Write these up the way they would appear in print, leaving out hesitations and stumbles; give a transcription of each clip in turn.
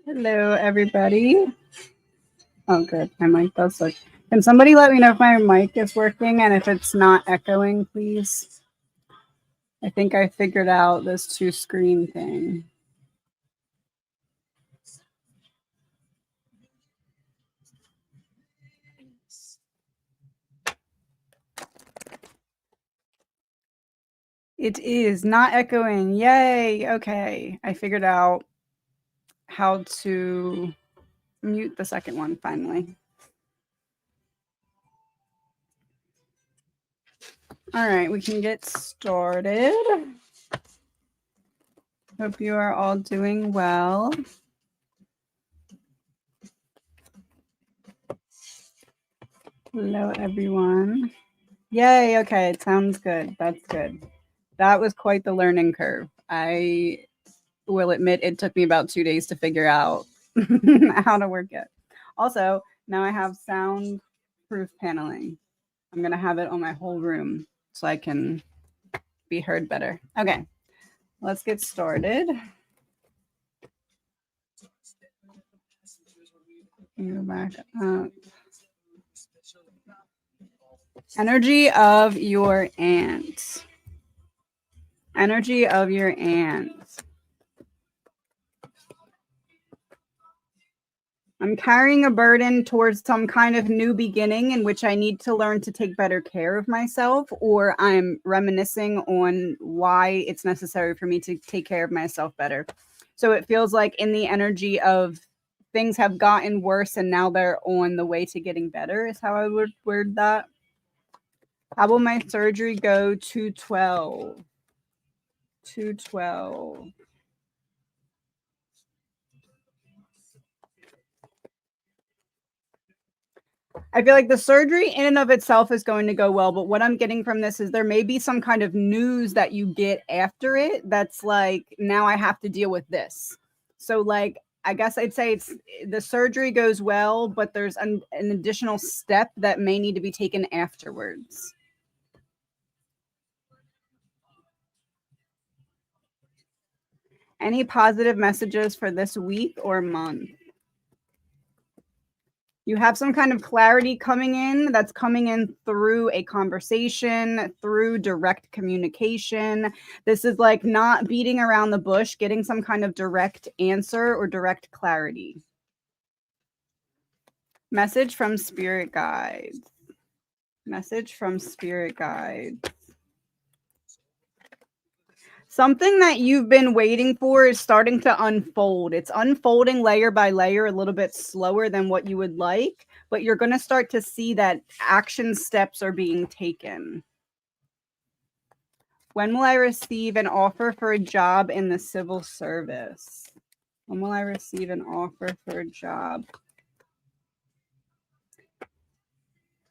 Hello, everybody. Oh, good. My mic does look. Can somebody let me know if my mic is working and if it's not echoing, please? I think I figured out this two screen thing. It is not echoing. Yay. Okay. I figured out how to mute the second one finally. All right, we can get started. Hope you are all doing well. Hello, everyone. Yay. Okay. It sounds good. That's good. That was quite the learning curve. I will admit it took me about 2 days to figure out how to work it. Also, now I have soundproof paneling. I'm going to have it on my whole room so I can be heard better. Okay, let's get started. Go back up. Energy of your aunt. Energy of your aunt. I'm carrying a burden towards some kind of new beginning in which I need to learn to take better care of myself, or I'm reminiscing on why it's necessary for me to take care of myself better. So it feels like in the energy of things have gotten worse and now they're on the way to getting better is how I would word that. How will my surgery go? 212. 212. I feel like the surgery in and of itself is going to go well, but what I'm getting from this is there may be some kind of news that you get after it that's like, now I have to deal with this. So, like, I guess I'd say it's the surgery goes well, but there's an additional step that may need to be taken afterwards. Any positive messages for this week or month? You have some kind of clarity coming in that's coming in through a conversation, through direct communication. This is like not beating around the bush, getting some kind of direct answer or direct clarity. Message from spirit guides. Message from spirit guides. Something that you've been waiting for is starting to unfold. It's unfolding layer by layer, a little bit slower than what you would like, but you're going to start to see that action steps are being taken. When will I receive an offer for a job in the civil service? When will I receive an offer for a job?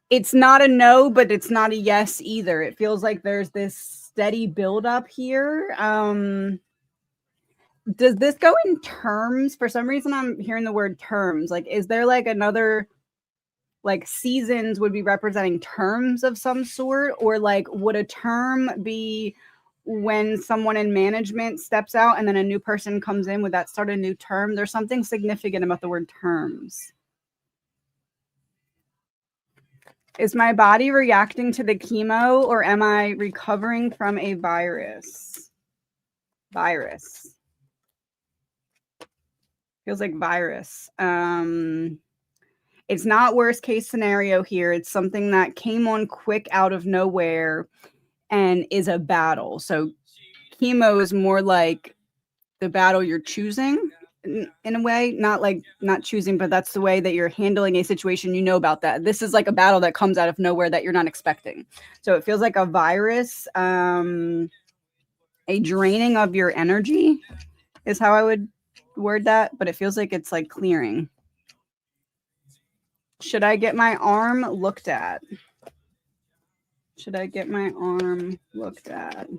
It's not a no, but it's not a yes either. It feels like there's this steady buildup here. Does this go in terms? For some reason, I'm hearing the word terms. Like, is there like another, like seasons would be representing terms of some sort? Or like, would a term be when someone in management steps out and then a new person comes in? Would that start a new term? There's something significant about the word terms. Is my body reacting to the chemo or am I recovering from a virus? Virus. Feels like virus. It's not worst case scenario here. It's something that came on quick out of nowhere and is a battle. So chemo is more like the battle you're choosing in a way, not choosing, but that's the way that you're handling a situation. You know about that. This is like a battle that comes out of nowhere that you're not expecting. So it feels like a virus, a draining of your energy is how I would word that, but it feels like it's like clearing. Should I get my arm looked at? Should I get my arm looked at?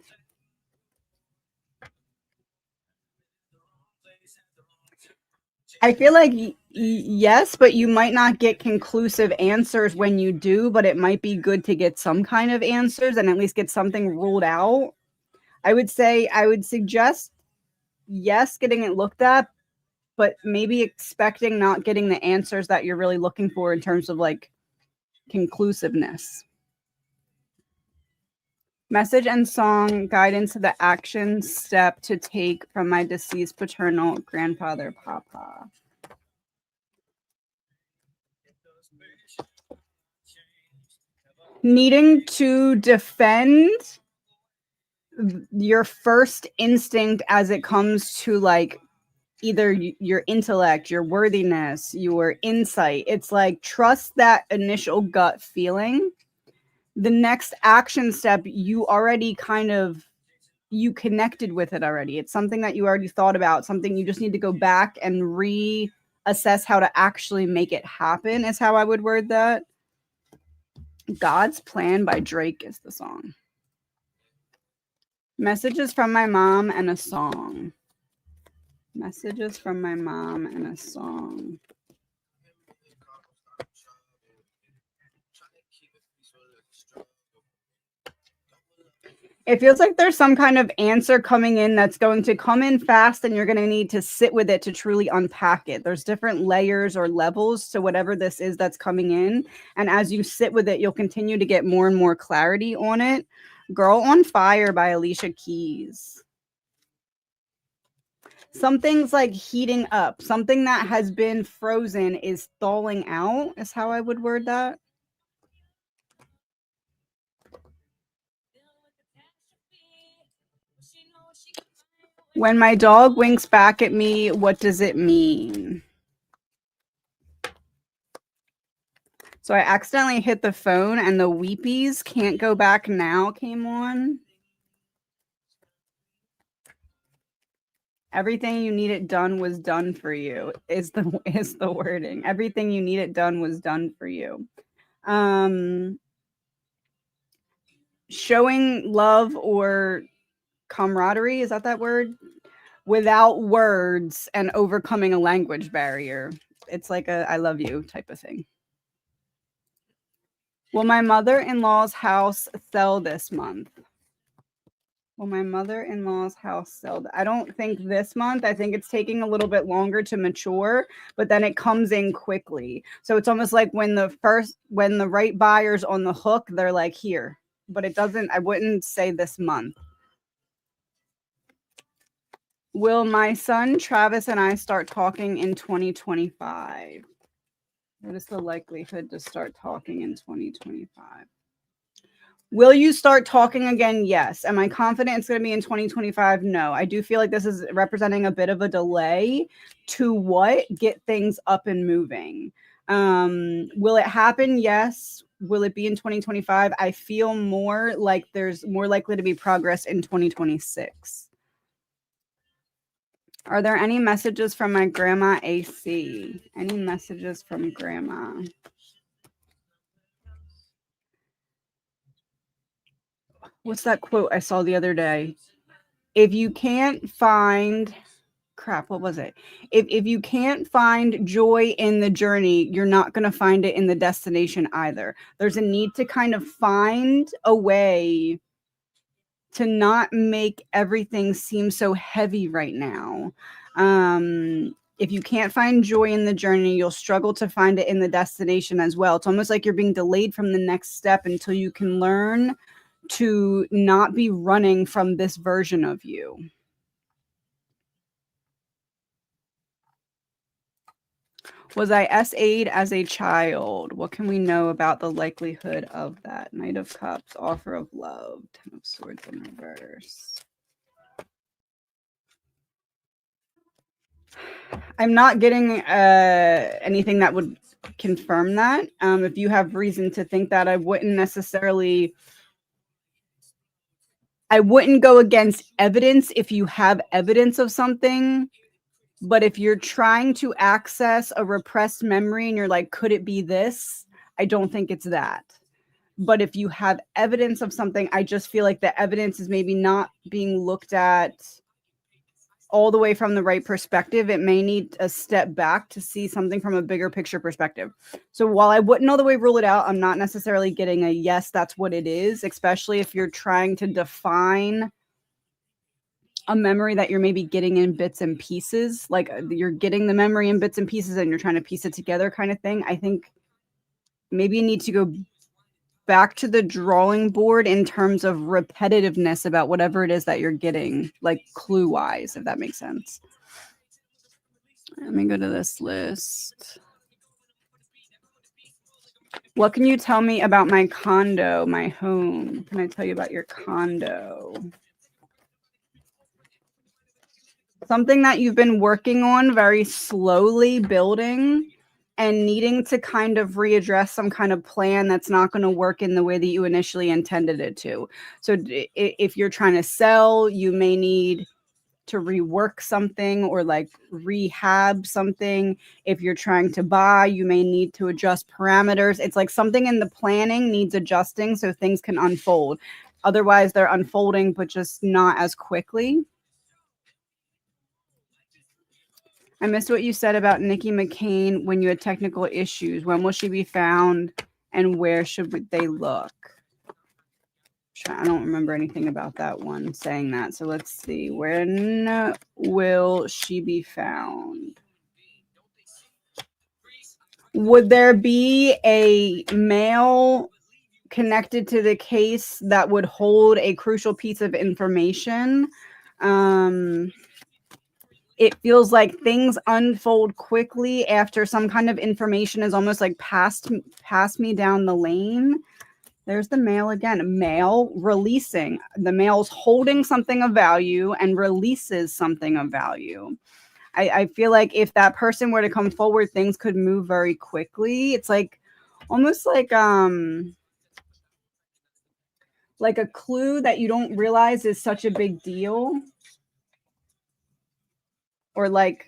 I feel like yes, but you might not get conclusive answers when you do, but it might be good to get some kind of answers and at least get something ruled out. I would suggest yes, getting it looked at, but maybe expecting not getting the answers that you're really looking for in terms of like conclusiveness. Message and song guidance to the action step to take from my deceased paternal grandfather, Papa. Needing to defend your first instinct as it comes to like either your intellect, your worthiness, your insight. It's like trust that initial gut feeling. The next action step, you already kind of you connected with it already. It's something that you already thought about, something you just need to go back and reassess how to actually make it happen, is how I would word that. God's Plan by Drake is the song. Messages from my mom and a song. Messages from my mom and a song. It feels like there's some kind of answer coming in that's going to come in fast, and you're going to need to sit with it to truly unpack it. There's different layers or levels to whatever this is that's coming in. And as you sit with it, you'll continue to get more and more clarity on it. Girl on Fire by Alicia Keys. Something's like heating up. Something that has been frozen is thawing out, is how I would word that. When my dog winks back at me, what does it mean? So I accidentally hit the phone and the Weepies Can't Go Back Now came on. Everything you need it done was done for you is the wording. Everything you need it done was done for you. Showing love or camaraderie, is that word? Without words and overcoming a language barrier. It's like a I love you type of thing. Will my mother-in-law's house sell this month? Will my mother-in-law's house sell? I don't think this month. I think it's taking a little bit longer to mature, but then it comes in quickly. So it's almost like when the right buyer's on the hook, they're like, here. But it doesn't, I wouldn't say this month. Will my son Travis and I start talking in 2025? What is the likelihood to start talking in 2025? Will you start talking again? Yes. Am I confident it's going to be in 2025? No. I do feel like this is representing a bit of a delay to get things up and moving. Will it happen? Yes. Will it be in 2025? I feel more like there's more likely to be progress in 2026. Are there any messages from my grandma AC? Any messages from grandma? What's that quote I saw the other day? If you can't find what was it? If you can't find joy in the journey, you're not going to find it in the destination either. There's a need to kind of find a way to not make everything seem so heavy right now. If you can't find joy in the journey, you'll struggle to find it in the destination as well. It's almost like you're being delayed from the next step until you can learn to not be running from this version of you. Was I SA'd as a child? What can we know about the likelihood of that? Knight of Cups, Offer of Love, Ten of Swords in reverse. I'm not getting anything that would confirm that. If you have reason to think that, I wouldn't go against evidence if you have evidence of something. But if you're trying to access a repressed memory and you're like, could it be this? I don't think it's that. But if you have evidence of something, I just feel like the evidence is maybe not being looked at all the way from the right perspective. It may need a step back to see something from a bigger picture perspective. So while I wouldn't all the way rule it out, I'm not necessarily getting a yes, that's what it is, especially if you're trying to define a memory that you're maybe getting in bits and pieces, like you're getting the memory in bits and pieces and you're trying to piece it together kind of thing. I think maybe you need to go back to the drawing board in terms of repetitiveness about whatever it is that you're getting, like clue wise, if that makes sense. Let me go to this list. What can you tell me about my condo, my home? Can I tell you about your condo? Something that you've been working on very slowly building and needing to kind of readdress some kind of plan that's not going to work in the way that you initially intended it to. So if you're trying to sell, you may need to rework something or like rehab something. If you're trying to buy, you may need to adjust parameters. It's like something in the planning needs adjusting so things can unfold. Otherwise, they're unfolding, but just not as quickly. I missed what you said about Nikki McCain when you had technical issues. When will she be found and where should they look? I don't remember anything about that one saying that. So let's see. When will she be found? Would there be a mail connected to the case that would hold a crucial piece of information? It feels like things unfold quickly after some kind of information is almost like passed me down the lane. There's the mail again. Mail releasing. The mail's holding something of value and releases something of value. I feel like if that person were to come forward, things could move very quickly. It's like almost like a clue that you don't realize is such a big deal. Or like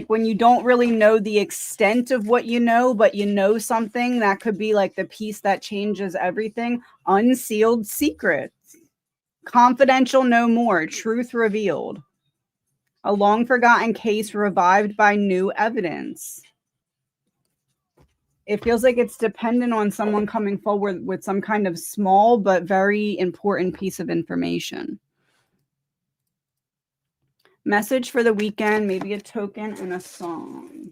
when you don't really know the extent of what you know, but you know something that could be like the piece that changes everything. Unsealed secrets. Confidential no more. Truth revealed. A long forgotten case revived by new evidence. It feels like it's dependent on someone coming forward with some kind of small but very important piece of information. Message for the weekend, maybe a token and a song.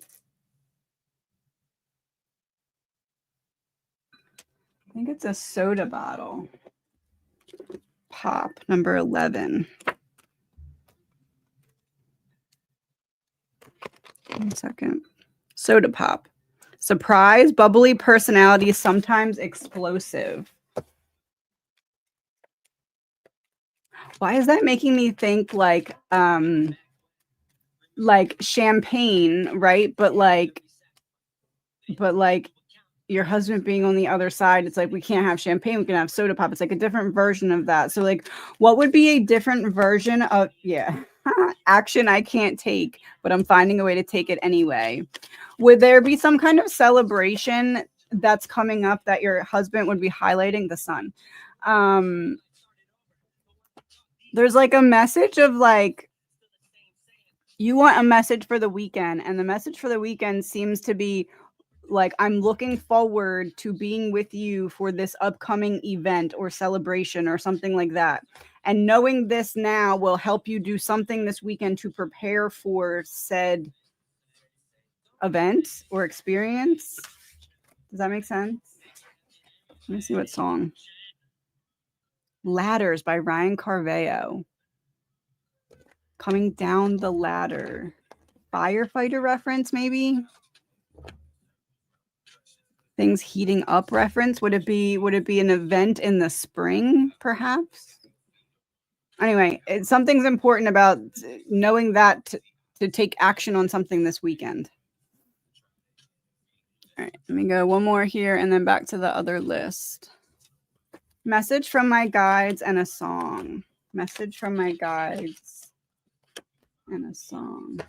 I think it's a soda bottle. Pop, number 11. 1 second. Soda pop. Surprise, bubbly personality, sometimes explosive. Why is that making me think like champagne, right? But like your husband being on the other side, it's like we can't have champagne, we can have soda pop. It's like a different version of that. So like what would be a different version of action I can't take, but I'm finding a way to take it anyway? Would there be some kind of celebration that's coming up that your husband would be highlighting? The sun. There's like a message of like, you want a message for the weekend, and the message for the weekend seems to be like, I'm looking forward to being with you for this upcoming event or celebration or something like that. And knowing this now will help you do something this weekend to prepare for said event or experience. Does that make sense? Let me see what song. Ladders by Ryan Carveo. Coming down the ladder. Firefighter reference, maybe? Things heating up reference. Would it be an event in the spring, perhaps? Anyway, something's important about knowing that to take action on something this weekend. All right, let me go one more here and then back to the other list. Message from my guides and a song. Message from my guides and a song.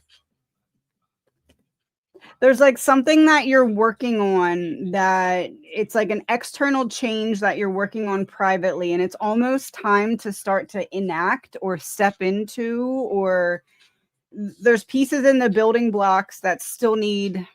There's like something that you're working on that it's like an external change that you're working on privately, and it's almost time to start to enact or step into, or there's pieces in the building blocks that still need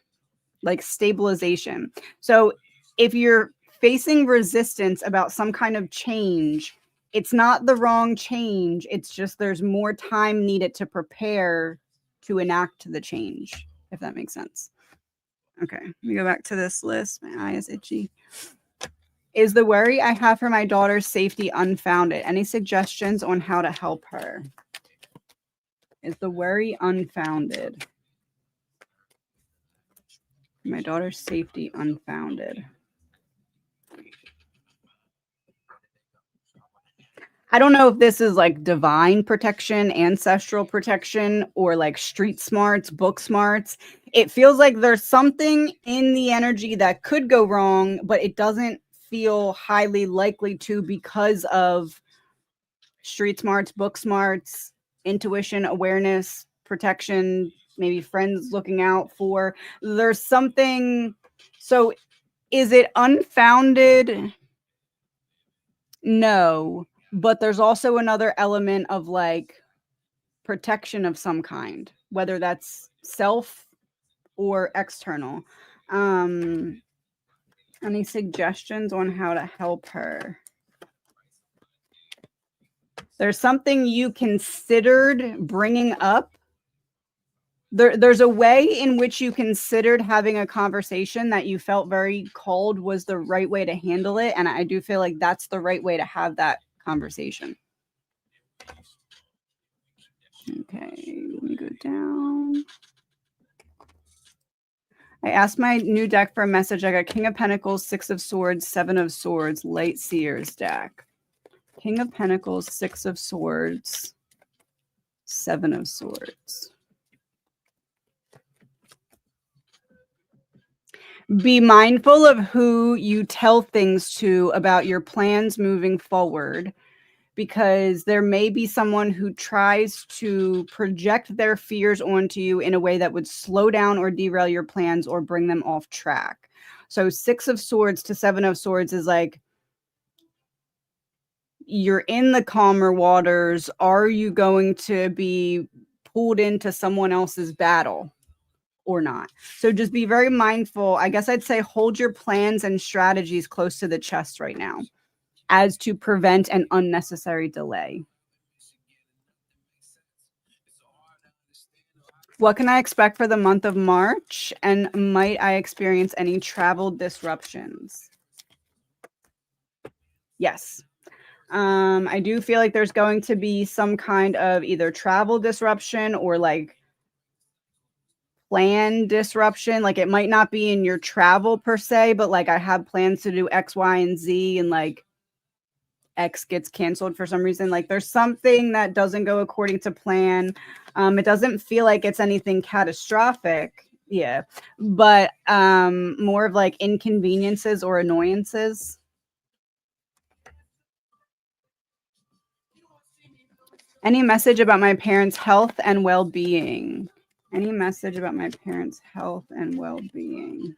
like stabilization. So if you're facing resistance about some kind of change, it's not the wrong change. It's just there's more time needed to prepare to enact the change, if that makes sense. Okay, let me go back to this list. My eye is itchy. Is the worry I have for my daughter's safety unfounded? Any suggestions on how to help her? Is the worry unfounded? My daughter's safety unfounded. I don't know if this is like divine protection, ancestral protection, or like street smarts, book smarts. It feels like there's something in the energy that could go wrong, but it doesn't feel highly likely to because of street smarts, book smarts, intuition, awareness, protection, maybe friends looking out for. There's something. So is it unfounded? No, but there's also another element of like protection of some kind, whether that's self or external. Any suggestions on how to help her? There's something you considered bringing up. There's a way in which you considered having a conversation that you felt very called was the right way to handle it. And I do feel like that's the right way to have that conversation. Okay, let me go down. I asked my new deck for a message. I got King of Pentacles, Six of Swords, Seven of Swords, Light Seers deck. King of Pentacles, Six of Swords, Seven of Swords. Be mindful of who you tell things to about your plans moving forward, because there may be someone who tries to project their fears onto you in a way that would slow down or derail your plans or bring them off track. So Six of Swords to Seven of Swords is like, you're in the calmer waters. Are you going to be pulled into someone else's battle or not? So just be very mindful. I guess I'd say hold your plans and strategies close to the chest right now as to prevent an unnecessary delay. What can I expect for the month of March? And might I experience any travel disruptions? Yes. I do feel like there's going to be some kind of either travel disruption or like plan disruption. Like it might not be in your travel per se, but like I have plans to do X, Y, and Z, and like X gets canceled for some reason. Like there's something that doesn't go according to plan. It doesn't feel like it's anything catastrophic. Yeah. But more of like inconveniences or annoyances. Any message about my parents' health and well-being? Any message about my parents' health and well-being?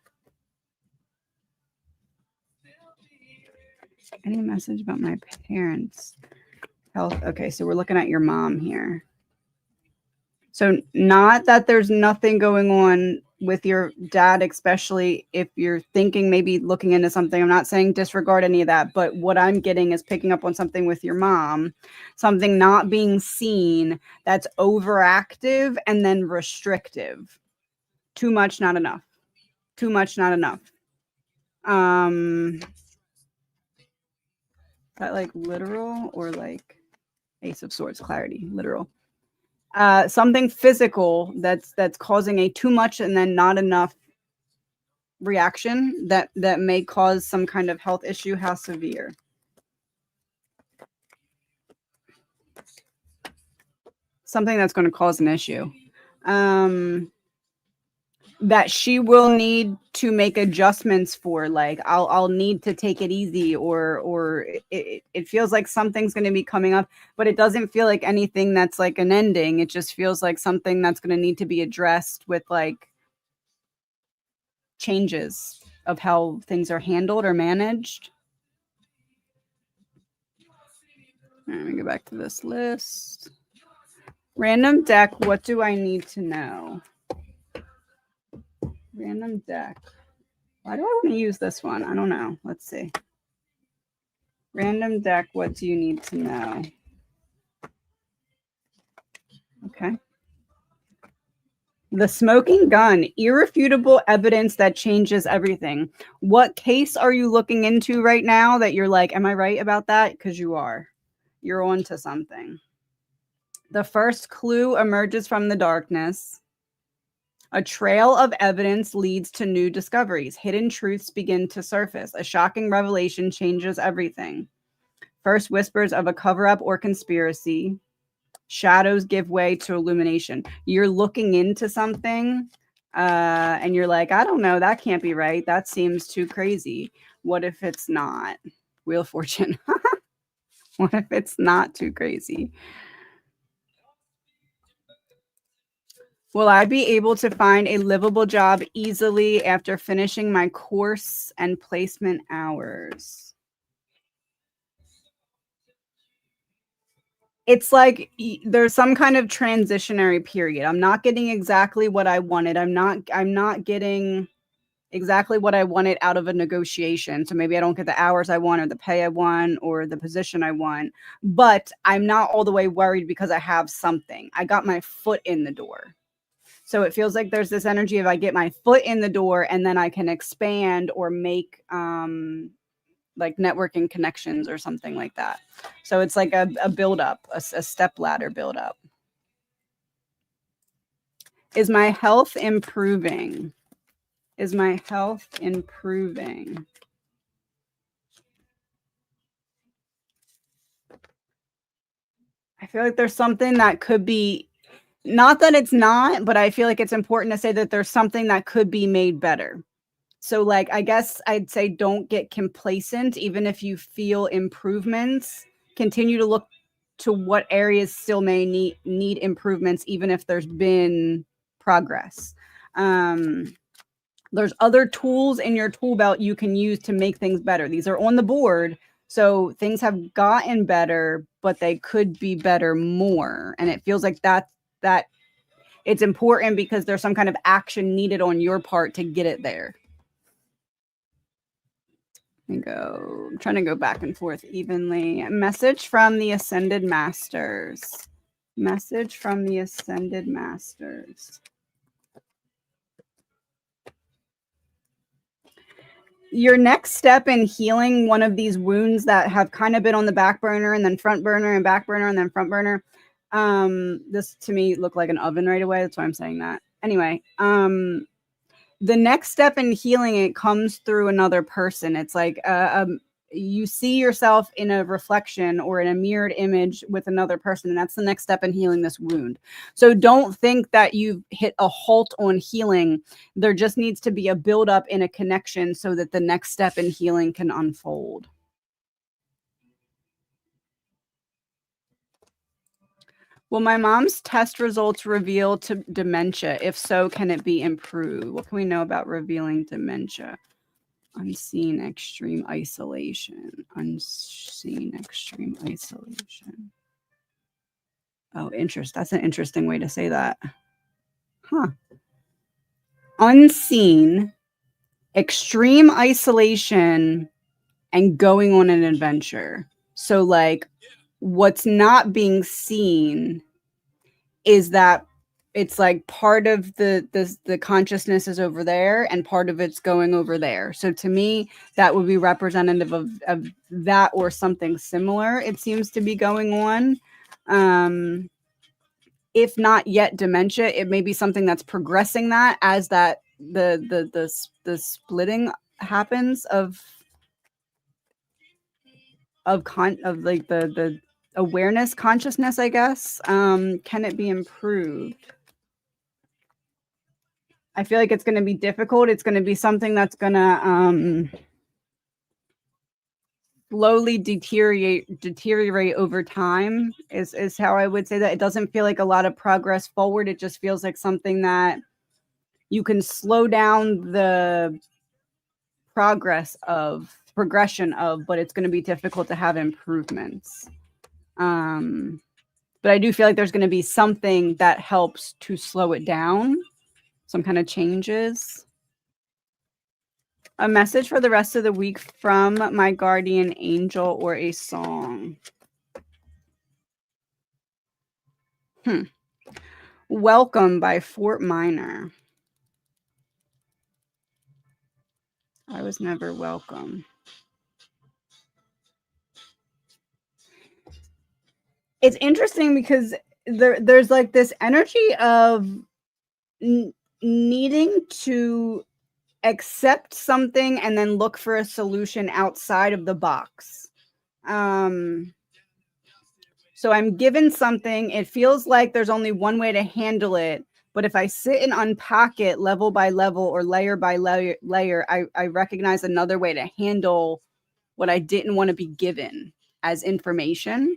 Any message about my parents' health? Okay, so we're looking at your mom here. So not that there's nothing going on with your dad, especially if you're thinking maybe looking into something. I'm not saying disregard any of that, but what I'm getting is picking up on something with your mom, something not being seen that's overactive and then restrictive. Too much, not enough. Too much, not enough. Is that like literal or like Ace of Swords clarity? Literal. Something physical that's causing a too much and then not enough reaction that may cause some kind of health issue. How severe? Something that's going to cause an issue. That she will need to make adjustments for, like I'll need to take it easy, or it feels like something's going to be coming up, but it doesn't feel like anything that's like an ending. It just feels like something that's going to need to be addressed with like changes of how things are handled or managed. Let me go back to this list. Random deck, what do I need to know? Random deck. Why do I want to use this one? I don't know. Let's see. Random deck, what do you need to know? Okay. The smoking gun, irrefutable evidence that changes everything. What case are you looking into right now that you're like, am I right about that? Because you are. You're on to something. The first clue emerges from the darkness. A trail of evidence leads to new discoveries. Hidden truths begin to surface. A shocking revelation changes everything. First whispers of a cover-up or conspiracy. Shadows give way to illumination. You're looking into something and you're like, I don't know, that can't be right. That seems too crazy. What if it's not? Wheel of Fortune. What if it's not too crazy? Will I be able to find a livable job easily after finishing my course and placement hours? It's like there's some kind of transitionary period. I'm not getting exactly what I wanted. I'm not getting exactly what I wanted out of a negotiation. So maybe I don't get the hours I want or the pay I want or the position I want, but I'm not all the way worried because I have something. I got my foot in the door. So it feels like there's this energy of I get my foot in the door and then I can expand or make like networking connections or something like that. So it's like a build up, a step ladder build up. Is my health improving? Is my health improving? I feel like there's something that could be, not that it's not, but I feel like it's important to say that there's something that could be made better. So, like, I guess I'd say don't get complacent, even if you feel improvements. Continue to look to what areas still may need improvements, even if there's been progress. There's other tools in your tool belt you can use to make things better. These are on the board. So things have gotten better, but they could be better more. And it feels like that it's important because there's some kind of action needed on your part to get it there. I'm trying to go back and forth evenly. Message from the Ascended Masters. Message from the Ascended Masters. Your next step in healing one of these wounds that have kind of been on the back burner and then front burner and back burner and then front burner. This to me looked like an oven right away. That's why I'm saying that. Anyway, the next step in healing it comes through another person. It's like you see yourself in a reflection or in a mirrored image with another person, and that's the next step in healing this wound. So don't think that you've hit a halt on healing. There just needs to be a buildup in a connection so that the next step in healing can unfold. Will my mom's test results reveal to dementia? If so, can it be improved? What can we know about revealing dementia? Unseen extreme isolation. Unseen extreme isolation. Oh, interest. That's an interesting way to say that. Huh. Unseen extreme isolation and going on an adventure. So, like, what's not being seen is that it's like part of the consciousness is over there and part of it's going over there. So to me, that would be representative of that or something similar. It seems to be going on. If not yet dementia, it may be something that's progressing that as that the splitting happens of like the awareness consciousness, I guess. Can it be improved? I feel like it's going to be difficult. It's going to be something that's going to slowly deteriorate over time is how I would say that. It doesn't feel like a lot of progress forward. It just feels like something that you can slow down the progression of, but it's going to be difficult to have improvements. But I do feel like there's going to be something that helps to slow it down, some kind of changes. A message for the rest of the week from my guardian angel or a song. Welcome by Fort Minor. I was never welcome. It's interesting because there's like this energy of needing to accept something and then look for a solution outside of the box. So I'm given something, it feels like there's only one way to handle it, but if I sit and unpack it level by level or layer by layer, I recognize another way to handle what I didn't want to be given as information.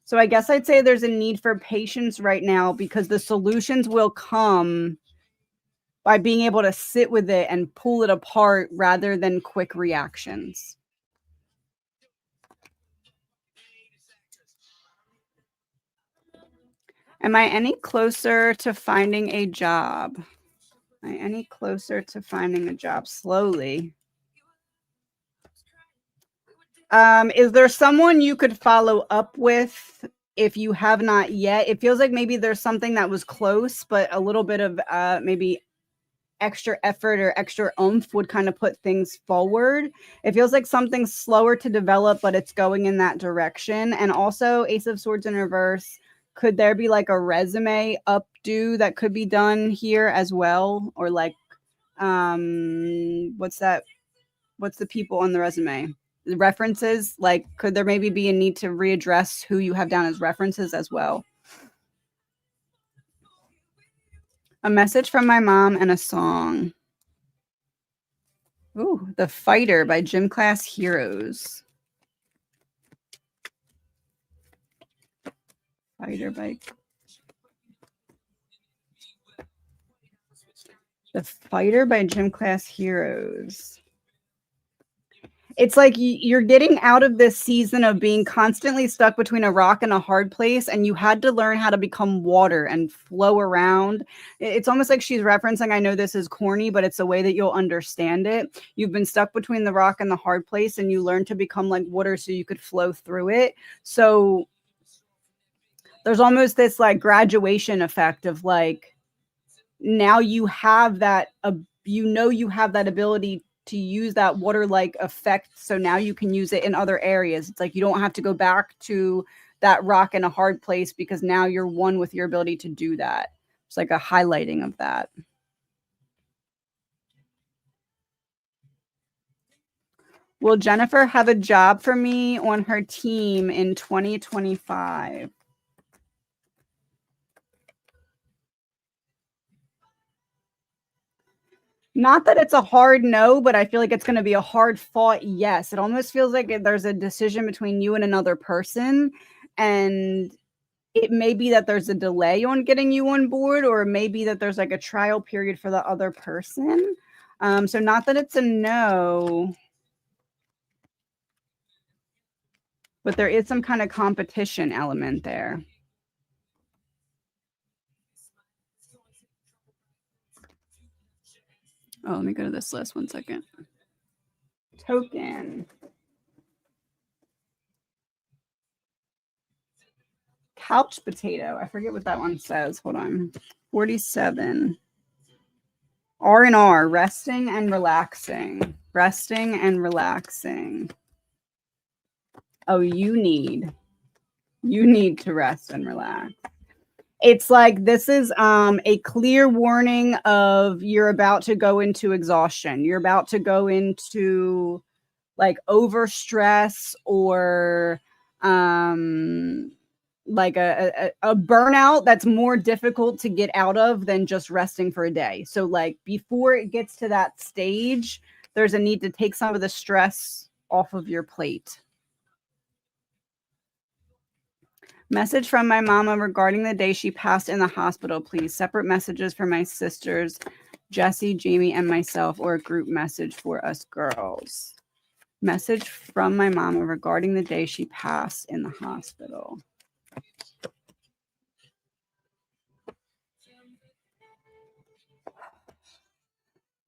So I guess I'd say there's a need for patience right now because the solutions will come by being able to sit with it and pull it apart rather than quick reactions. Am I any closer to finding a job? Am I any closer to finding a job? Slowly. Is there someone you could follow up with if you have not yet? It feels like maybe there's something that was close, but a little bit of maybe extra effort or extra oomph would kind of put things forward. It feels like something's slower to develop, but it's going in that direction. And also, Ace of Swords in reverse. Could there be like a resume updo that could be done here as well? Or like, what's that? What's the people on the resume? The references? Like, could there maybe be a need to readdress who you have down as references as well? A message from my mom and a song. Ooh, The Fighter by Gym Class Heroes. Fighter by The Fighter by Gym Class Heroes. It's like you're getting out of this season of being constantly stuck between a rock and a hard place, and you had to learn how to become water and flow around. It's almost like she's referencing, I know this is corny, but it's a way that you'll understand it. You've been stuck between the rock and the hard place, and you learn to become like water so you could flow through it. So there's almost this like graduation effect of like, now you have that, you have that ability to use that water like effect. So now you can use it in other areas. It's like you don't have to go back to that rock in a hard place because now you're one with your ability to do that. It's like a highlighting of that. Will Jennifer have a job for me on her team in 2025? Not that it's a hard no, but I feel like it's going to be a hard fought yes. It almost feels like there's a decision between you and another person. And it may be that there's a delay on getting you on board, or maybe that there's like a trial period for the other person. So not that it's a no, but there is some kind of competition element there. Oh, let me go to this list 1 second. Token. Couch potato. I forget what that one says. Hold on. 47. R&R, resting and relaxing. Resting and relaxing. Oh, you need to rest and relax. It's like this is a clear warning of you're about to go into exhaustion. You're about to go into like overstress or like a burnout that's more difficult to get out of than just resting for a day. So like before it gets to that stage, there's a need to take some of the stress off of your plate. Message from my mama regarding the day she passed in the hospital, please. Separate messages for my sisters, Jessie, Jamie, and myself, or a group message for us girls. Message from my mama regarding the day she passed in the hospital.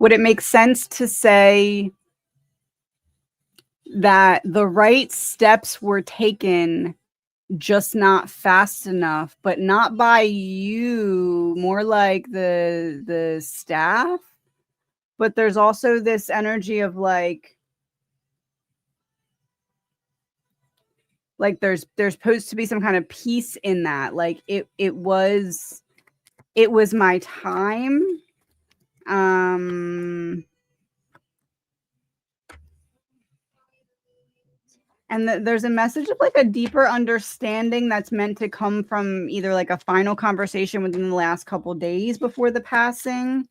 Would it make sense to say that the right steps were taken, just not fast enough, but not by you, more like the staff? But there's also this energy of like there's supposed to be some kind of peace in that. Like it was my time. And there's a message of like a deeper understanding that's meant to come from either like a final conversation within the last couple days before the passing,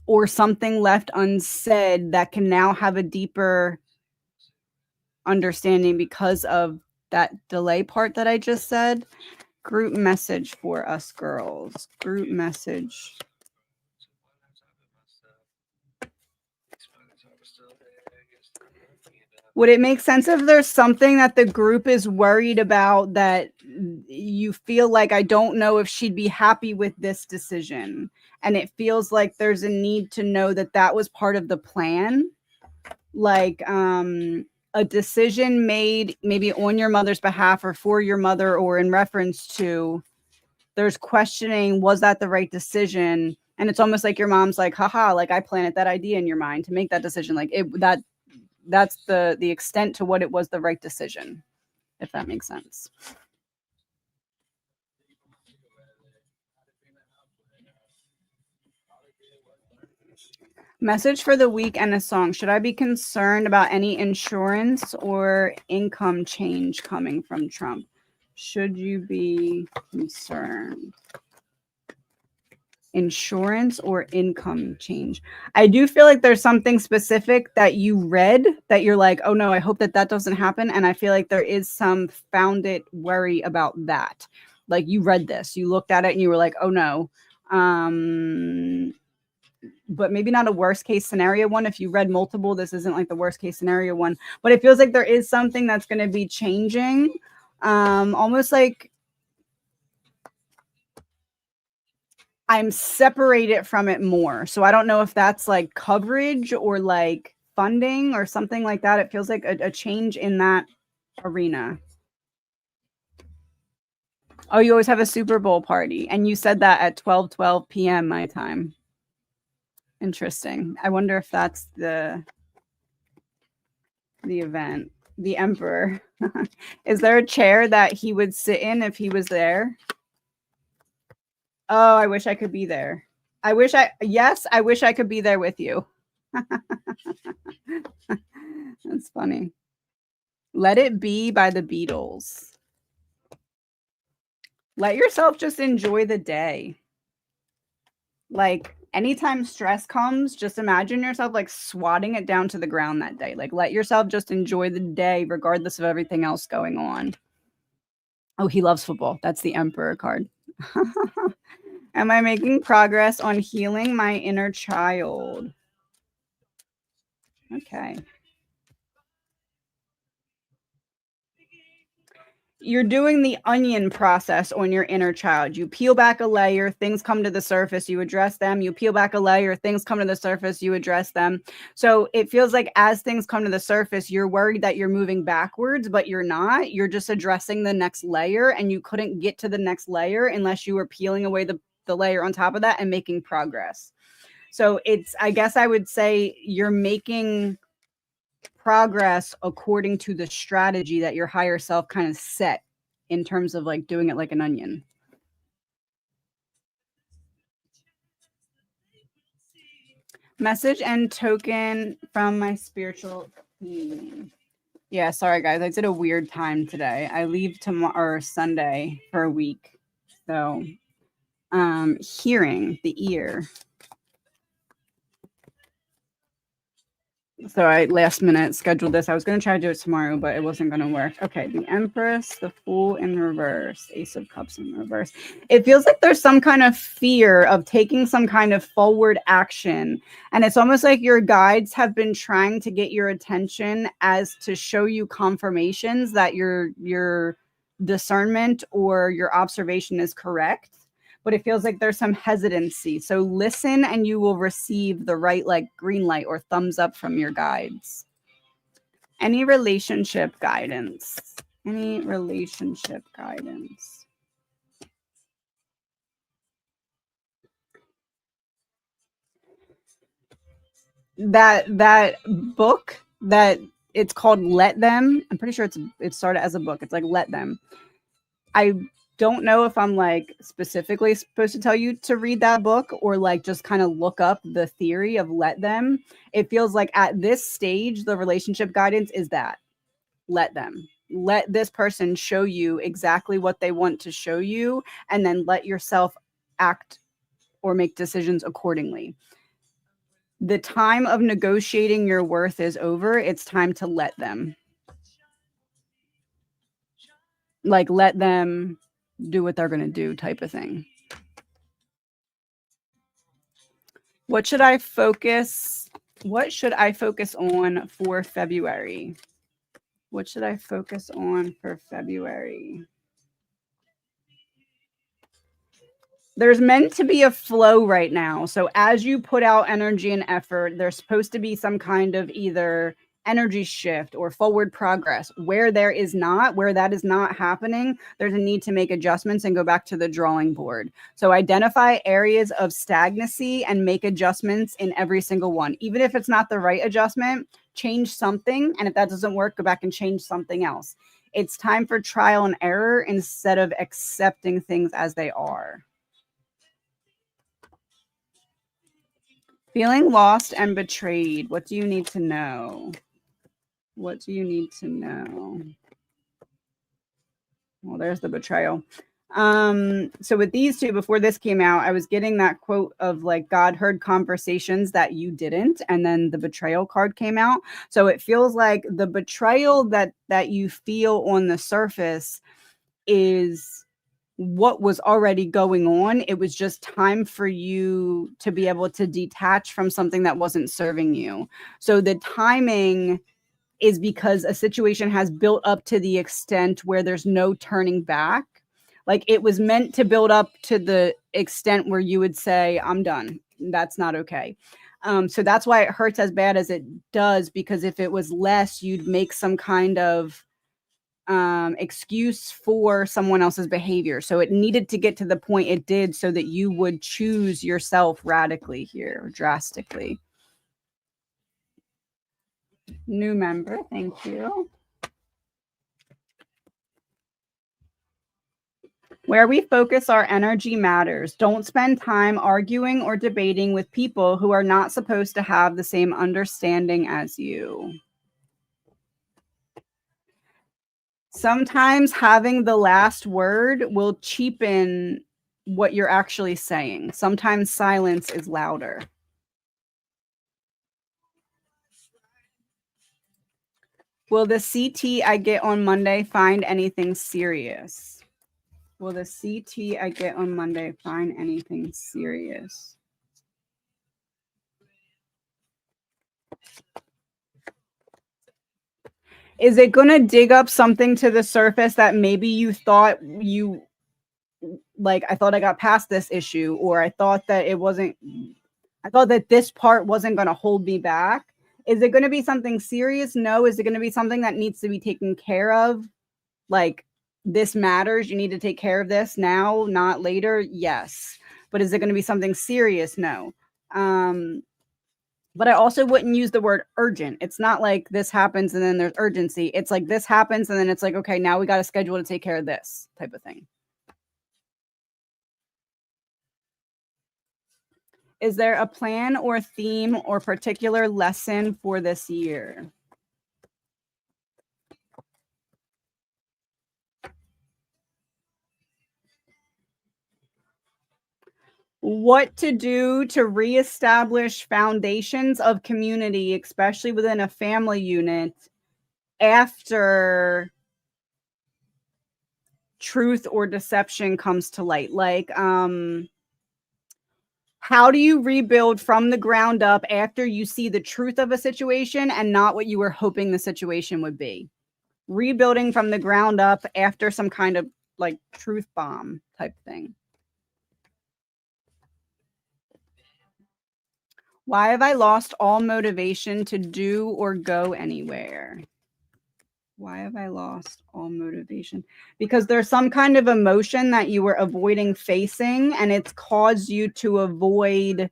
or something left unsaid that can now have a deeper understanding because of that delay part that I just said. Group message for us girls. Group message. Would it make sense if there's something that the group is worried about that you feel like, I don't know if she'd be happy with this decision, and it feels like there's a need to know that that was part of the plan? Like a decision made maybe on your mother's behalf or for your mother, or in reference to, there's questioning, was that the right decision? And it's almost like your mom's like, haha, like I planted that idea in your mind to make that decision. Like that's the extent to what it was the right decision, if that makes sense. Message for the week and a song. Should I be concerned about any insurance or income change coming from Trump? Should you be concerned? Insurance or income change? I do feel like there's something specific that you read that you're like, oh no, I hope that doesn't happen. And I feel like there is some founded worry about that. Like you read this, you looked at it and you were like, oh no. But maybe not a worst case scenario one. If you read multiple, this isn't like the worst case scenario one, but it feels like there is something that's going to be changing. Almost like I'm separated from it more. So I don't know if that's like coverage or like funding or something like that. It feels like a change in that arena. Oh, you always have a Super Bowl party. And you said that at 12 p.m. my time. Interesting. I wonder if that's the event. The Emperor. Is there a chair that he would sit in if he was there? Oh, I wish I could be there. I wish I could be there with you. That's funny. Let It Be by the Beatles. Let yourself just enjoy the day. Like anytime stress comes, just imagine yourself like swatting it down to the ground that day. Like let yourself just enjoy the day regardless of everything else going on. Oh, he loves football. That's the Emperor card. Am I making progress on healing my inner child? Okay. You're doing the onion process on your inner child. You peel back a layer, things come to the surface, you address them. You peel back a layer, things come to the surface, you address them. So it feels like as things come to the surface, you're worried that you're moving backwards, but you're not. You're just addressing the next layer, and you couldn't get to the next layer unless you were peeling away the layer on top of that and making progress. So it's, I guess I would say you're making progress according to the strategy that your higher self kind of set in terms of like doing it like an onion. Message and token from my spiritual team. Yeah, sorry guys, I did a weird time today. I leave tomorrow or Sunday for a week. So hearing the ear. So I last minute scheduled this. I was going to try to do it tomorrow, but it wasn't going to work. Okay, the Empress, the Fool in reverse, Ace of Cups in reverse. It feels like there's some kind of fear of taking some kind of forward action. And it's almost like your guides have been trying to get your attention as to show you confirmations that your discernment or your observation is correct. but it feels like there's some hesitancy. So listen and you will receive the right, like, green light or thumbs up from your guides. Any relationship guidance? Any relationship guidance? That book that it's called Let Them. I'm pretty sure it started as a book. It's like Let Them. I don't know if I'm like specifically supposed to tell you to read that book or like just kind of look up the theory of Let Them. It feels like at this stage, the relationship guidance is that let them. Let this person show you exactly what they want to show you, and then let yourself act or make decisions accordingly. The time of negotiating your worth is over. It's time to let them. Like, let them do what they're going to do, type of thing. What should I focus? What should I focus on for February? What should I focus on for February? There's meant to be a flow right now. So as you put out energy and effort, there's supposed to be some kind of either energy shift or forward progress. Where that is not happening, there's a need to make adjustments and go back to the drawing board. So identify areas of stagnancy and make adjustments in every single one. Even if it's not the right adjustment, change something. And if that doesn't work, go back and change something else. It's time for trial and error instead of accepting things as they are. Feeling lost and betrayed. What do you need to know? What do you need to know? Well, there's the betrayal. So with these two, before this came out, I was getting that quote of like, God heard conversations that you didn't, and then the betrayal card came out. So it feels like the betrayal that you feel on the surface is what was already going on. It was just time for you to be able to detach from something that wasn't serving you. So the timing is because a situation has built up to the extent where there's no turning back. Like, it was meant to build up to the extent where you would say, I'm done. That's not okay. So that's why it hurts as bad as it does, because if it was less, you'd make some kind of excuse for someone else's behavior. So it needed to get to the point it did so that you would choose yourself radically here, drastically. New member, thank you. Where we focus our energy matters. Don't spend time arguing or debating with people who are not supposed to have the same understanding as you. Sometimes having the last word will cheapen what you're actually saying. Sometimes silence is louder. Will the CT I get on Monday find anything serious? Will the CT I get on Monday find anything serious? Is it going to dig up something to the surface that maybe you thought you, like, I thought I got past this issue, or I thought that this part wasn't going to hold me back? Is it going to be something serious? No. Is it going to be something that needs to be taken care of? Like, this matters. You need to take care of this now, not later. Yes. But is it going to be something serious? No. But I also wouldn't use the word urgent. It's not like this happens and then there's urgency. It's like this happens and then it's like, okay, now we got a schedule to take care of this type of thing. Is there a plan or theme or particular lesson for this year? What to do to reestablish foundations of community, especially within a family unit, after truth or deception comes to light? Like, how do you rebuild from the ground up after you see the truth of a situation and not what you were hoping the situation would be? Rebuilding from the ground up after some kind of like truth bomb type thing. Why have I lost all motivation to do or go anywhere? Why have I lost all motivation? Because there's some kind of emotion that you were avoiding facing, and it's caused you to avoid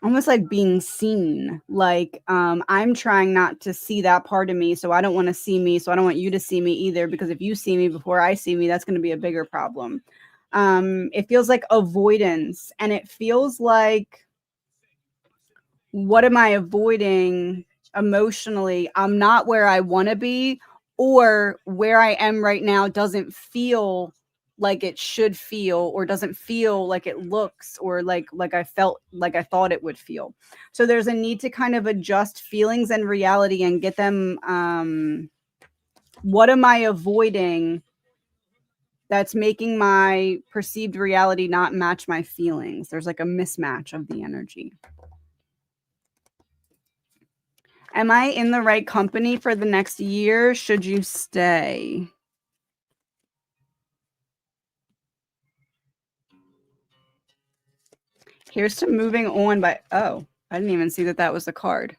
almost like being seen. Like, I'm trying not to see that part of me, so I don't want to see me, so I don't want you to see me either, because if you see me before I see me, that's going to be a bigger problem. It feels like avoidance, and it feels like, what am I avoiding emotionally? I'm not where I want to be, or where I am right now doesn't feel like it should feel, or doesn't feel like it looks, or like I felt like I thought it would feel. So there's a need to kind of adjust feelings and reality and get them, what am I avoiding that's making my perceived reality not match my feelings? There's like a mismatch of the energy. Am I in the right company for the next year? Should you stay? Here's to moving on by, oh, I didn't even see that that was the card.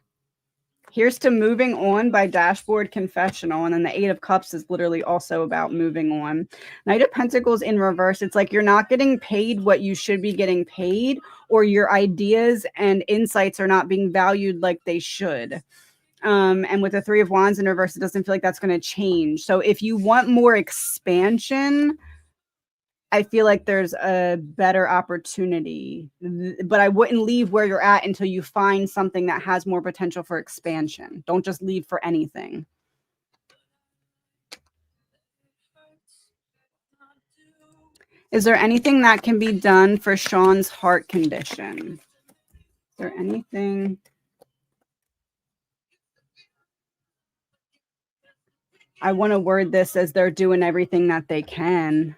Here's to moving on by Dashboard Confessional. And then the Eight of Cups is literally also about moving on. Knight of Pentacles in reverse. It's like you're not getting paid what you should be getting paid, or your ideas and insights are not being valued like they should. And with the Three of Wands in reverse, it doesn't feel like that's going to change. So if you want more expansion, I feel like there's a better opportunity, but I wouldn't leave where you're at until you find something that has more potential for expansion. Don't just leave for anything. Is there anything that can be done for Sean's heart condition? Is there anything? I want to word this as they're doing everything that they can.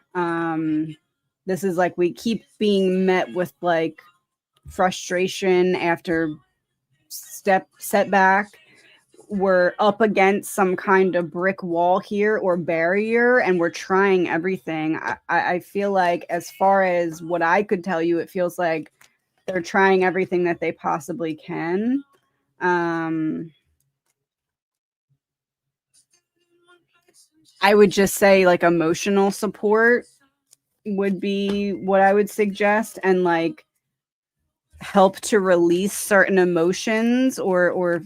This is like we keep being met with like frustration after setback. We're up against some kind of brick wall here or barrier, and we're trying everything. I feel like, as far as what I could tell you, it feels like they're trying everything that they possibly can. I would just say like emotional support would be what I would suggest, and like help to release certain emotions or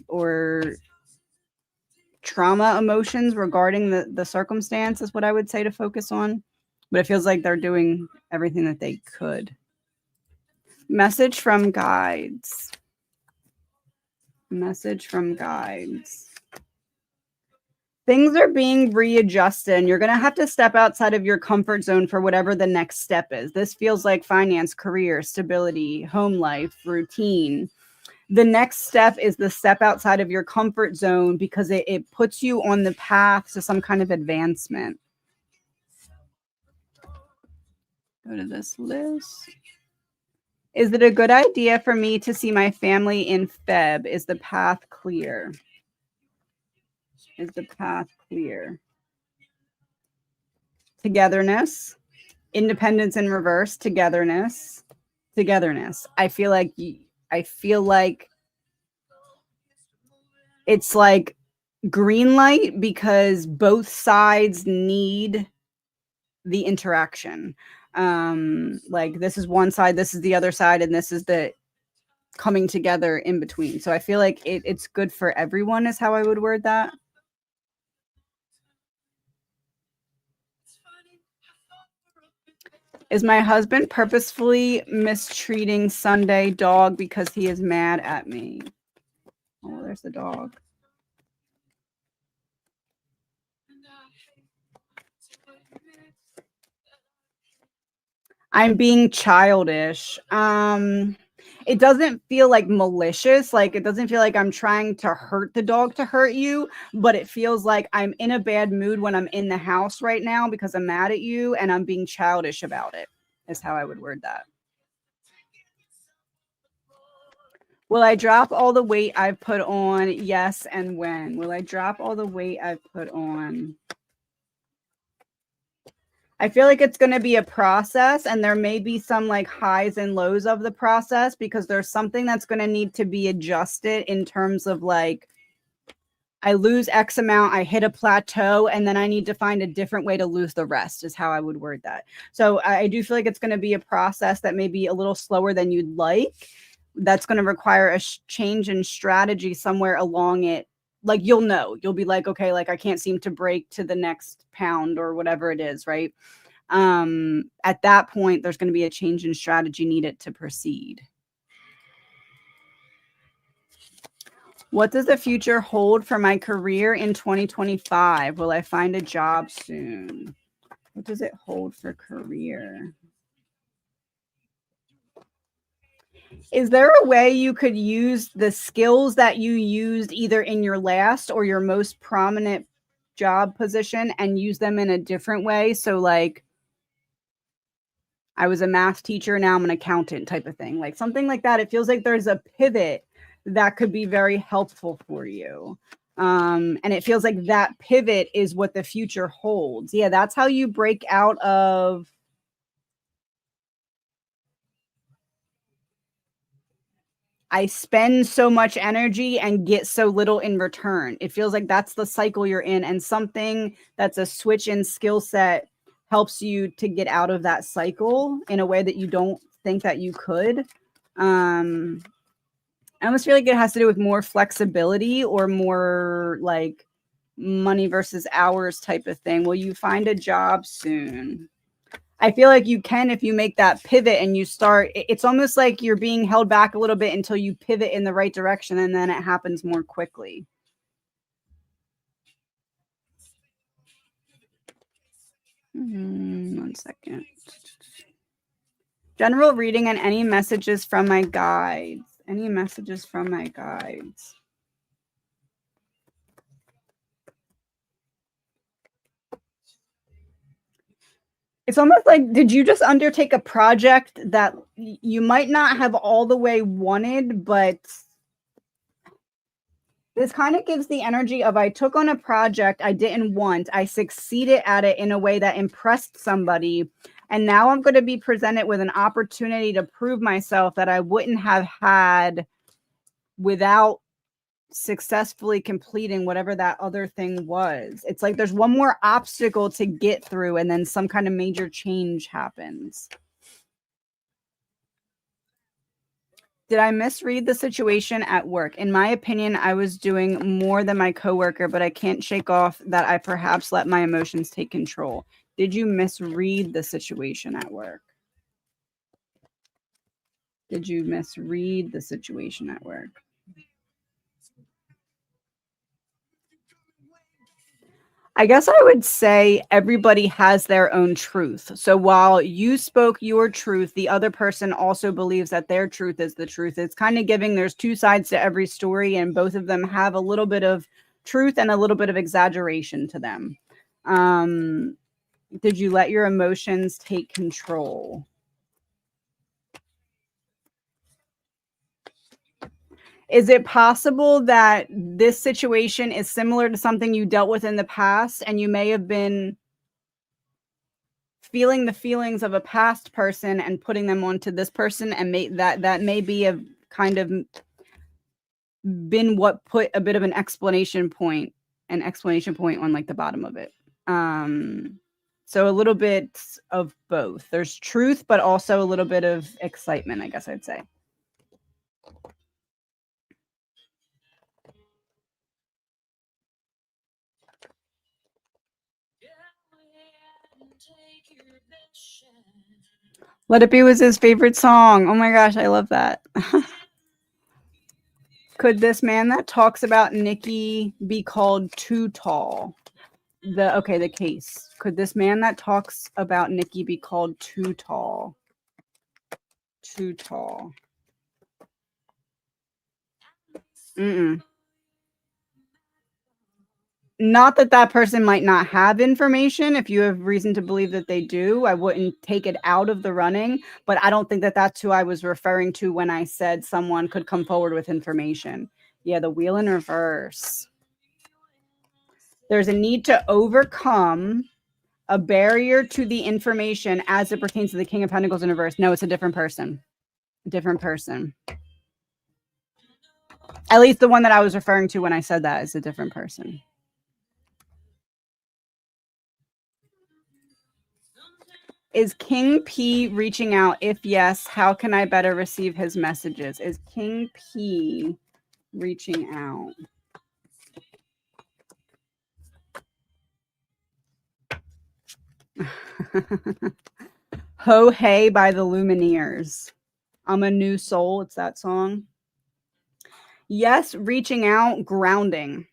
trauma emotions regarding the circumstance is what I would say to focus on. But it feels like they're doing everything that they could. Message from guides. Message from guides. Things are being readjusted, and you're going to have to step outside of your comfort zone for whatever the next step is. This feels like finance, career, stability, home life, routine. The next step is the step outside of your comfort zone, because it puts you on the path to some kind of advancement. Go to this list. Is it a good idea for me to see my family in Feb? Is the path clear? Is the path clear? Togetherness, independence in reverse, togetherness, togetherness. I feel like it's like green light, because both sides need the interaction. Like, this is one side, this is the other side, and this is the coming together in between. So I feel like it's good for everyone is how I would word that. Is my husband purposefully mistreating Sunday dog because he is mad at me? Oh, there's the dog. I'm being childish. It doesn't feel like malicious. Like, it doesn't feel like I'm trying to hurt the dog to hurt you, but it feels like I'm in a bad mood when I'm in the house right now because I'm mad at you, and I'm being childish about it, is how I would word that. Will I drop all the weight I've put on? Yes, and when? Will I drop all the weight I've put on? I feel like it's going to be a process, and there may be some like highs and lows of the process, because there's something that's going to need to be adjusted in terms of like, I lose X amount, I hit a plateau, and then I need to find a different way to lose the rest, is how I would word that. So I do feel like it's going to be a process that may be a little slower than you'd like. That's going to require a change in strategy somewhere along it. Like, you'll be like, okay, like I can't seem to break to the next pound or whatever it is, right? At that point, there's going to be a change in strategy needed to proceed. What does the future hold for my career in 2025? Will I find a job soon? What does it hold for career? Is there a way you could use the skills that you used either in your last or your most prominent job position and use them in a different way? So like, I was a math teacher, now I'm an accountant type of thing, like something like that. It feels like there's a pivot that could be very helpful for you. And it feels like that pivot is what the future holds. Yeah, that's how you break out of I spend so much energy and get so little in return. It feels like that's the cycle you're in, and something that's a switch in skill set helps you to get out of that cycle in a way that you don't think that you could. I almost feel like it has to do with more flexibility or more like money versus hours type of thing. Will you find a job soon? I feel like you can if you make that pivot and you start. It's almost like you're being held back a little bit until you pivot in the right direction, and then it happens more quickly. One second. General reading and any messages from my guides. Any messages from my guides. It's almost like, did you just undertake a project that you might not have all the way wanted, but this kind of gives the energy of I took on a project I didn't want. I succeeded at it in a way that impressed somebody. And now I'm going to be presented with an opportunity to prove myself that I wouldn't have had without successfully completing whatever that other thing was. It's like there's one more obstacle to get through, and then some kind of major change happens. Did I misread the situation at work? In my opinion, I was doing more than my coworker, but I can't shake off that I perhaps let my emotions take control. Did you misread the situation at work? Did you misread the situation at work? I guess I would say everybody has their own truth. So while you spoke your truth, the other person also believes that their truth is the truth. It's kind of giving there's two sides to every story, and both of them have a little bit of truth and a little bit of exaggeration to them. Did you let your emotions take control? Is it possible that this situation is similar to something you dealt with in the past, and you may have been feeling the feelings of a past person and putting them onto this person, and that may be a kind of been what put a bit of an exclamation point on like the bottom of it. So a little bit of both. There's truth, but also a little bit of excitement, I guess I'd say. Let It Be was his favorite song. Oh my gosh, I love that. Could this man that talks about Nikki be called too tall? The case. Could this man that talks about Nikki be called too tall? Too tall. Not that that person might not have information. If you have reason to believe that they do, I wouldn't take it out of the running. But I don't think that that's who I was referring to when I said someone could come forward with information. Yeah, the wheel in reverse. There's a need to overcome A barrier to the information as it pertains to the King of Pentacles in reverse. No, it's a different person. A different person. At least the one that I was referring to when I said that is a different person. Is King P reaching out? If yes, how can I better receive his messages? Is King P reaching out? Ho Hey by the Lumineers. I'm a New Soul. It's that song. Yes, reaching out, grounding.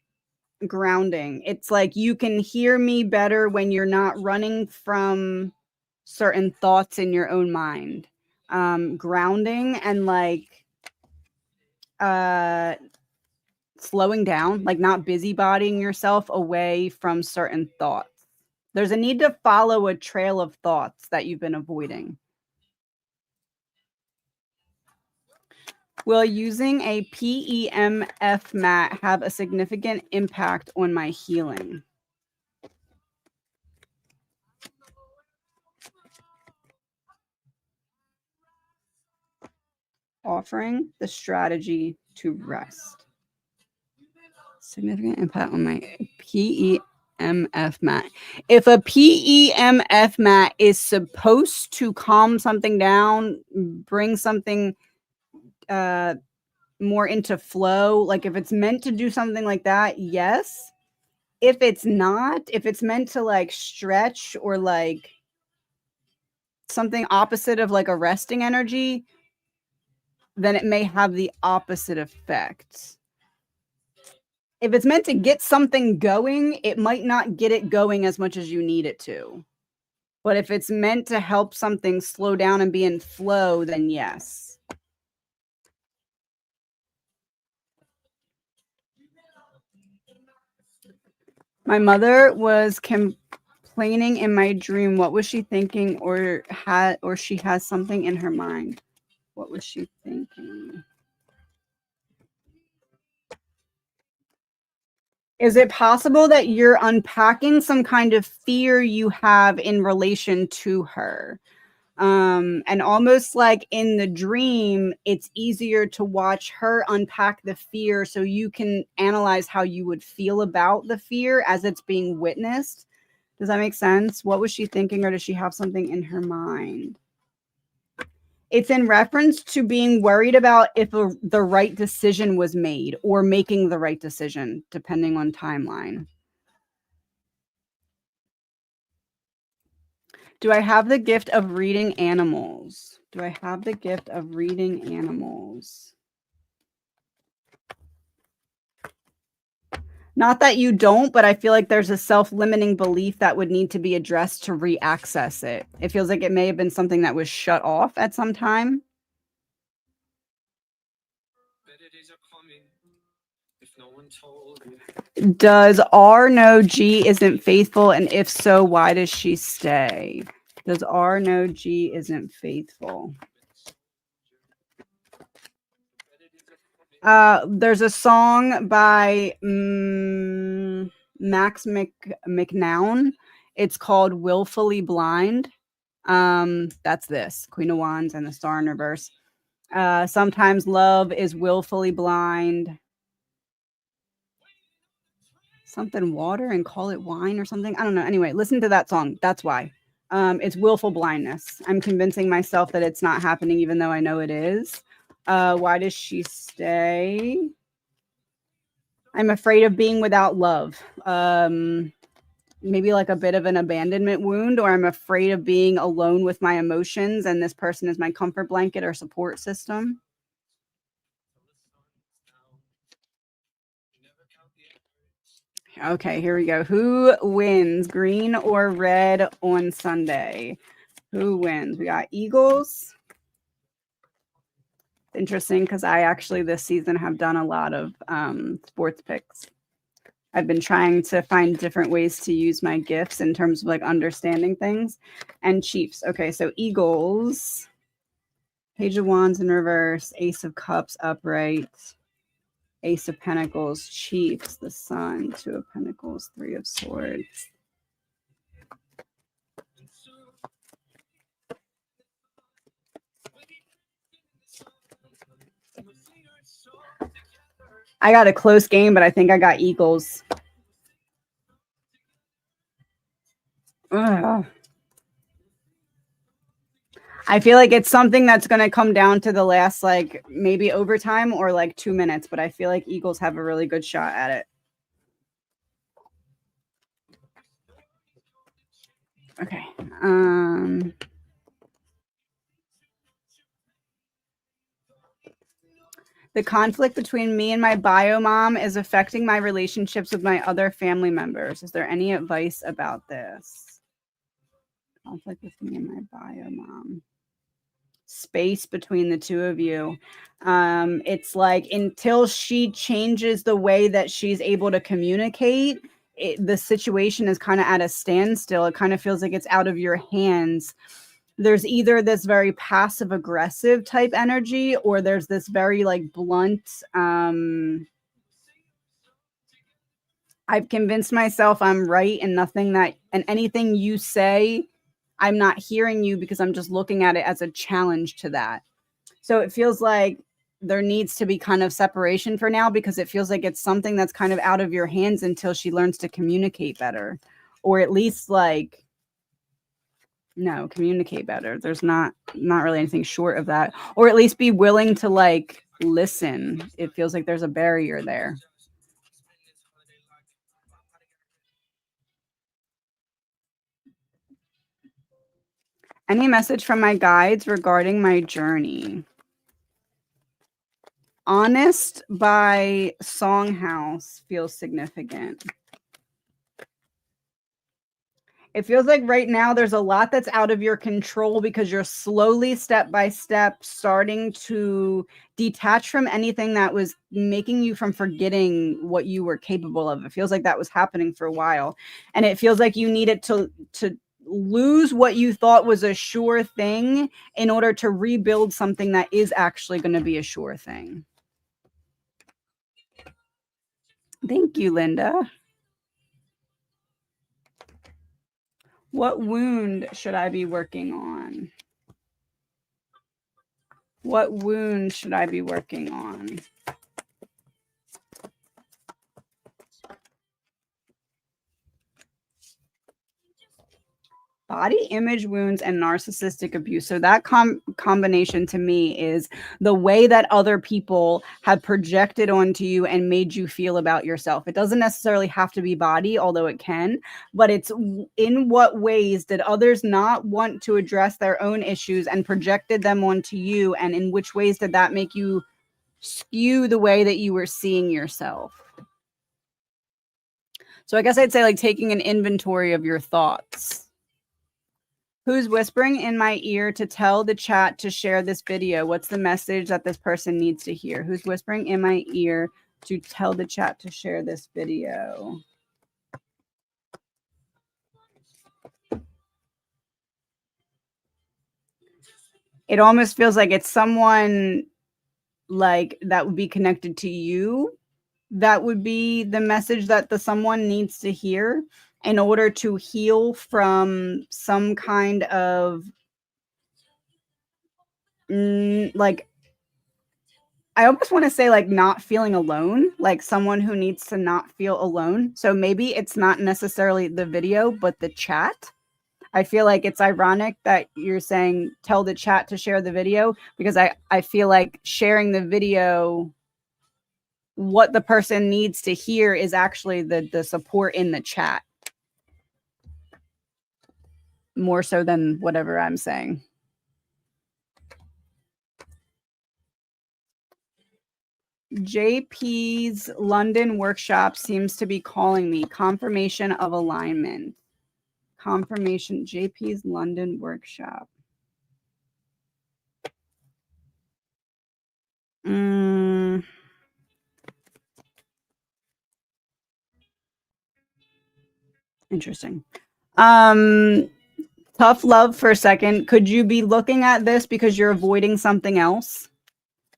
Grounding. It's like you can hear me better when you're not running from certain thoughts in your own mind. Grounding and like slowing down, like not busybodying yourself away from certain thoughts. There's a need to follow a trail of thoughts that you've been avoiding. Will using a PEMF mat have a significant impact on my healing? Offering the strategy to rest. Significant impact on my PEMF mat. If a PEMF mat is supposed to calm something down, bring something more into flow, like if it's meant to do something like that, yes. If it's not, if it's meant to like stretch or like something opposite of like a resting energy, then it may have the opposite effect. If it's meant to get something going, it might not get it going as much as you need it to. But if it's meant to help something slow down and be in flow, then yes. My mother was complaining in my dream. What was she thinking, or she has something in her mind? What was she thinking? Is it possible that you're unpacking some kind of fear you have in relation to her? And almost like in the dream, it's easier to watch her unpack the fear so you can analyze how you would feel about the fear as it's being witnessed. Does that make sense? What was she thinking, or does she have something in her mind? It's in reference to being worried about if the right decision was made or making the right decision, depending on timeline. Do I have the gift of reading animals? Do I have the gift of reading animals? Not that you don't, but I feel like there's a self-limiting belief that would need to be addressed to re-access it. It feels like it may have been something that was shut off at some time. Does R know G isn't faithful? And if so, why does she stay? Does R know G isn't faithful? There's a song by Max McNown. It's called Willfully Blind. That's this Queen of Wands and the Star in reverse. Sometimes love is willfully blind. Something water and call it wine or something. I don't know. Anyway, listen to that song. That's why. It's willful blindness. I'm convincing myself that it's not happening, even though I know it is. Why does she stay? I'm afraid of being without love. Maybe like a bit of an abandonment wound, or I'm afraid of being alone with my emotions, and this person is my comfort blanket or support system. Okay, here we go. Who wins, green or red on Sunday? Who wins? We got Eagles. Interesting, because I actually this season have done a lot of sports picks. I've been trying to find different ways to use my gifts in terms of like understanding things. And Chiefs. Okay, so Eagles. Page of Wands in reverse. Ace of Cups upright. Ace of Pentacles. Chiefs. The Sun. Two of Pentacles. Three of Swords. I got a close game, but I think I got Eagles. Ugh. I feel like it's something that's going to come down to the last, like, maybe overtime or like 2 minutes, but I feel like Eagles have a really good shot at it. Okay. The conflict between me and my bio mom is affecting my relationships with my other family members. Is there any advice about this? Conflict with me and my bio mom. Space between the two of you. It's like until she changes the way that she's able to communicate, the situation is kind of at a standstill. It kind of feels like it's out of your hands. There's either this very passive aggressive type energy, or there's this very like blunt, I've convinced myself I'm right, and anything you say, I'm not hearing you because I'm just looking at it as a challenge to that. So it feels like there needs to be kind of separation for now, because it feels like it's something that's kind of out of your hands until she learns to communicate better, or at least like, no, communicate better. There's not really anything short of that, or at least be willing to like listen. It feels like there's a barrier there. Any message from my guides regarding my journey? Honest by Songhouse feels significant. It feels like right now there's a lot that's out of your control because you're slowly, step by step, starting to detach from anything that was making you from forgetting what you were capable of. It feels like that was happening for a while. And it feels like you needed to lose what you thought was a sure thing in order to rebuild something that is actually going to be a sure thing. Thank you, Linda. What wound should I be working on? What wound should I be working on? Body image wounds and narcissistic abuse. So that combination to me is the way that other people have projected onto you and made you feel about yourself. It doesn't necessarily have to be body, although it can, but it's in what ways did others not want to address their own issues and projected them onto you, and in which ways did that make you skew the way that you were seeing yourself? So I guess I'd say like taking an inventory of your thoughts. Who's whispering in my ear to tell the chat to share this video? What's the message that this person needs to hear? Who's whispering in my ear to tell the chat to share this video? It almost feels like it's someone like that would be connected to you. That would be the message that the someone needs to hear in order to heal from some kind of like, I almost want to say like not feeling alone, like someone who needs to not feel alone. So maybe it's not necessarily the video, but the chat. I feel like it's ironic that you're saying tell the chat to share the video, because I feel like sharing the video, what the person needs to hear is actually the support in the chat, more so than whatever I'm saying. JP's London workshop seems to be calling me. Confirmation of alignment. Confirmation. JP's London workshop. Interesting. Tough love for a second. Could you be looking at this because you're avoiding something else?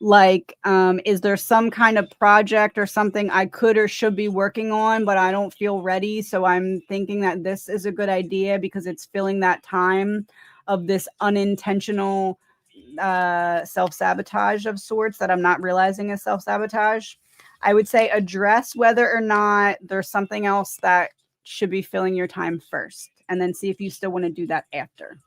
Like, is there some kind of project or something I could or should be working on, but I don't feel ready? So I'm thinking that this is a good idea because it's filling that time of this unintentional self-sabotage of sorts that I'm not realizing is self-sabotage. I would say address whether or not there's something else that should be filling your time first, and then see if you still want to do that after.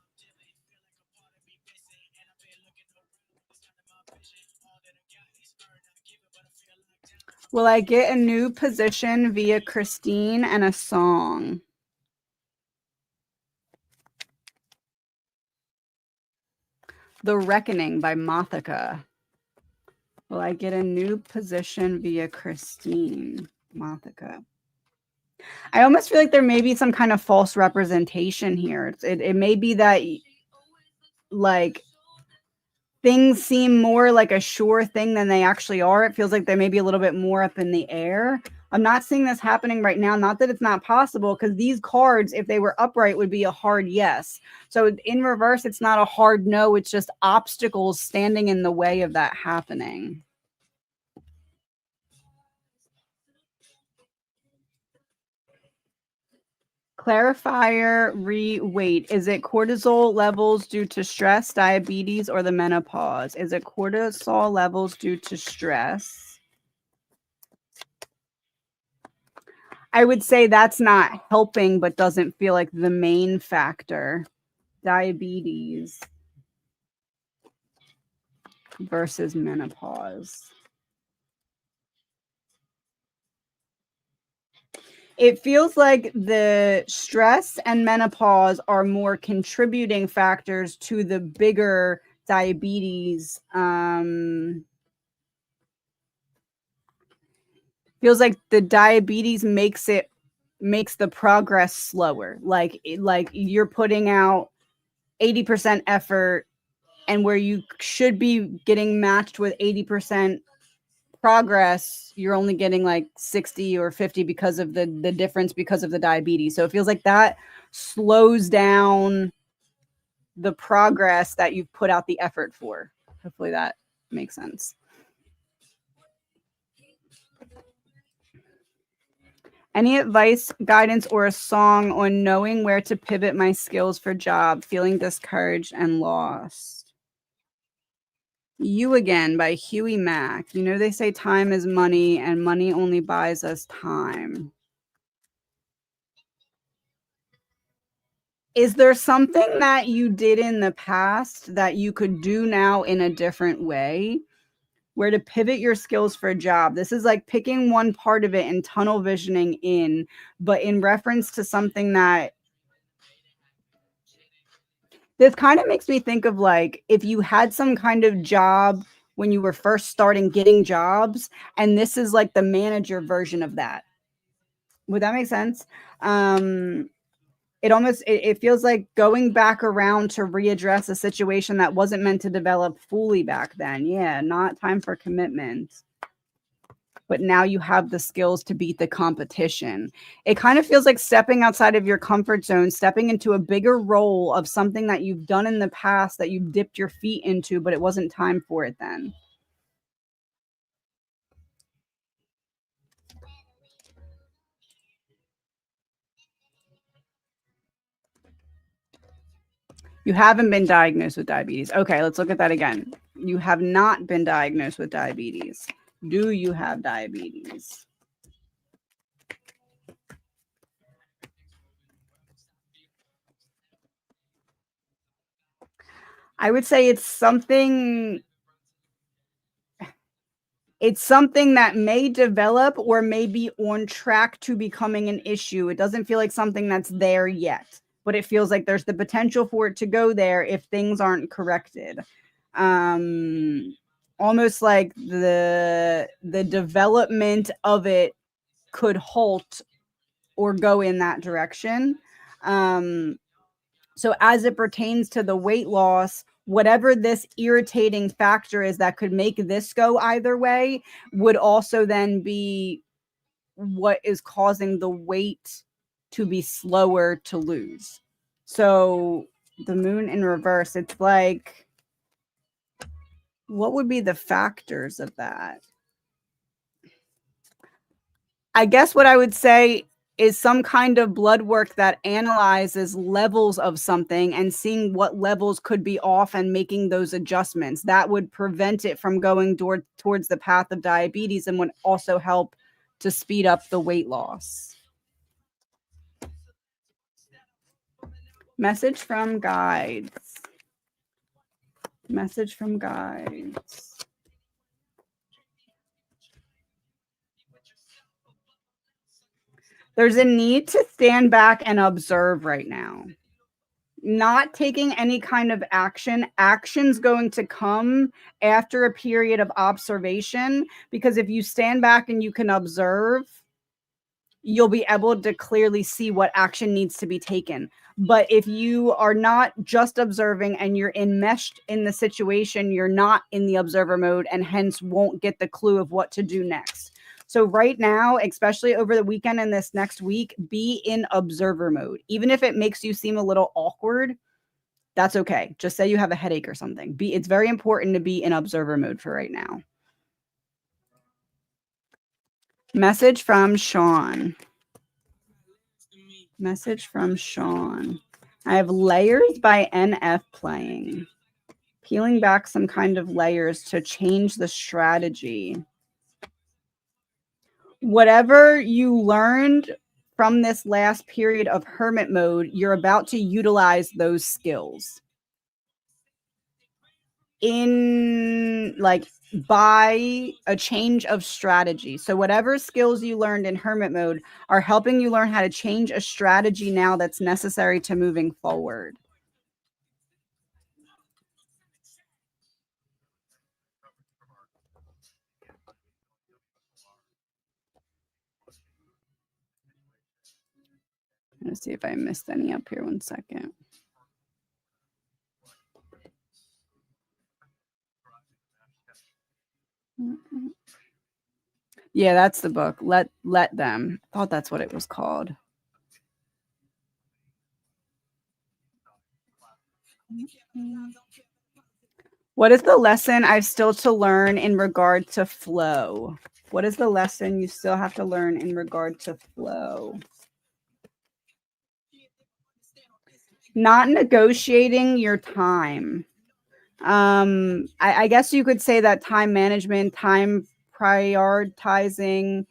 Will I get a new position via Christine and a song? The Reckoning by Mothika. Will I get a new position via Christine? Mothika. I almost feel like there may be some kind of false representation here. It may be that like things seem more like a sure thing than they actually are. It feels like they may be a little bit more up in the air. I'm not seeing this happening right now. Not that it's not possible, because these cards, if they were upright, would be a hard yes. So in reverse, it's not a hard no. It's just obstacles standing in the way of that happening. Clarifier, wait. Is it cortisol levels due to stress, diabetes, or the menopause? Is it cortisol levels due to stress? I would say that's not helping, but doesn't feel like the main factor. Diabetes versus menopause. It feels like the stress and menopause are more contributing factors to the bigger diabetes. Feels like the diabetes makes the progress slower. Like you're putting out 80% effort, and where you should be getting matched with 80% progress, you're only getting like 60 or 50 because of the difference because of the diabetes. So it feels like that slows down the progress that you've put out the effort for. Hopefully that makes sense. Any advice, guidance, or a song on knowing where to pivot my skills for job, feeling discouraged and lost? You Again by Huey Mack. You know, they say time is money and money only buys us time. Is there something that you did in the past that you could do now in a different way? Where to pivot your skills for a job. This is like picking one part of it and tunnel visioning in, but in reference to something that this kind of makes me think of, like, if you had some kind of job when you were first starting getting jobs, and this is like the manager version of that. Would that make sense? Um, it feels like going back around to readdress a situation that wasn't meant to develop fully back then. Yeah, not time for commitment. But now you have the skills to beat the competition. It kind of feels like stepping outside of your comfort zone, stepping into a bigger role of something that you've done in the past that you've dipped your feet into, but it wasn't time for it then. You haven't been diagnosed with diabetes. Okay, let's look at that again. You have not been diagnosed with diabetes. Do you have diabetes? I would say it's something that may develop or may be on track to becoming an issue. It doesn't feel like something that's there yet, but it feels like there's the potential for it to go there if things aren't corrected. Um, Almost like the development of it could halt or go in that direction. Um, so as it pertains to the weight loss, whatever this irritating factor is that could make this go either way would also then be what is causing the weight to be slower to lose. So the moon in reverse, it's like, what would be the factors of that? I guess what I would say is some kind of blood work that analyzes levels of something and seeing what levels could be off and making those adjustments. That would prevent it from going towards the path of diabetes and would also help to speed up the weight loss. Message from guides. Message from guides. There's a need to stand back and observe right now. Not taking any kind of action. Action's going to come after a period of observation, because if you stand back and you can observe, you'll be able to clearly see what action needs to be taken. But if you are not just observing and you're enmeshed in the situation, you're not in the observer mode and hence won't get the clue of what to do next. So right now, especially over the weekend and this next week, be in observer mode. Even if it makes you seem a little awkward, that's okay. Just say you have a headache or something. It's very important to be in observer mode for right now. Message from Sean. Message from Sean. I have Layers by NF playing. Peeling back some kind of layers to change the strategy. Whatever you learned from this last period of hermit mode, you're about to utilize those skills in by a change of strategy. So whatever skills you learned in hermit mode are helping you learn how to change a strategy now that's necessary to moving forward. Let's see if I missed any up here. 1 second. Yeah, that's the book. Let Them. I thought that's what it was called. What is the lesson I've still to learn in regard to flow? What is the lesson you still have to learn in regard to flow? Not negotiating your time. I guess you could say that time management, time prioritizing,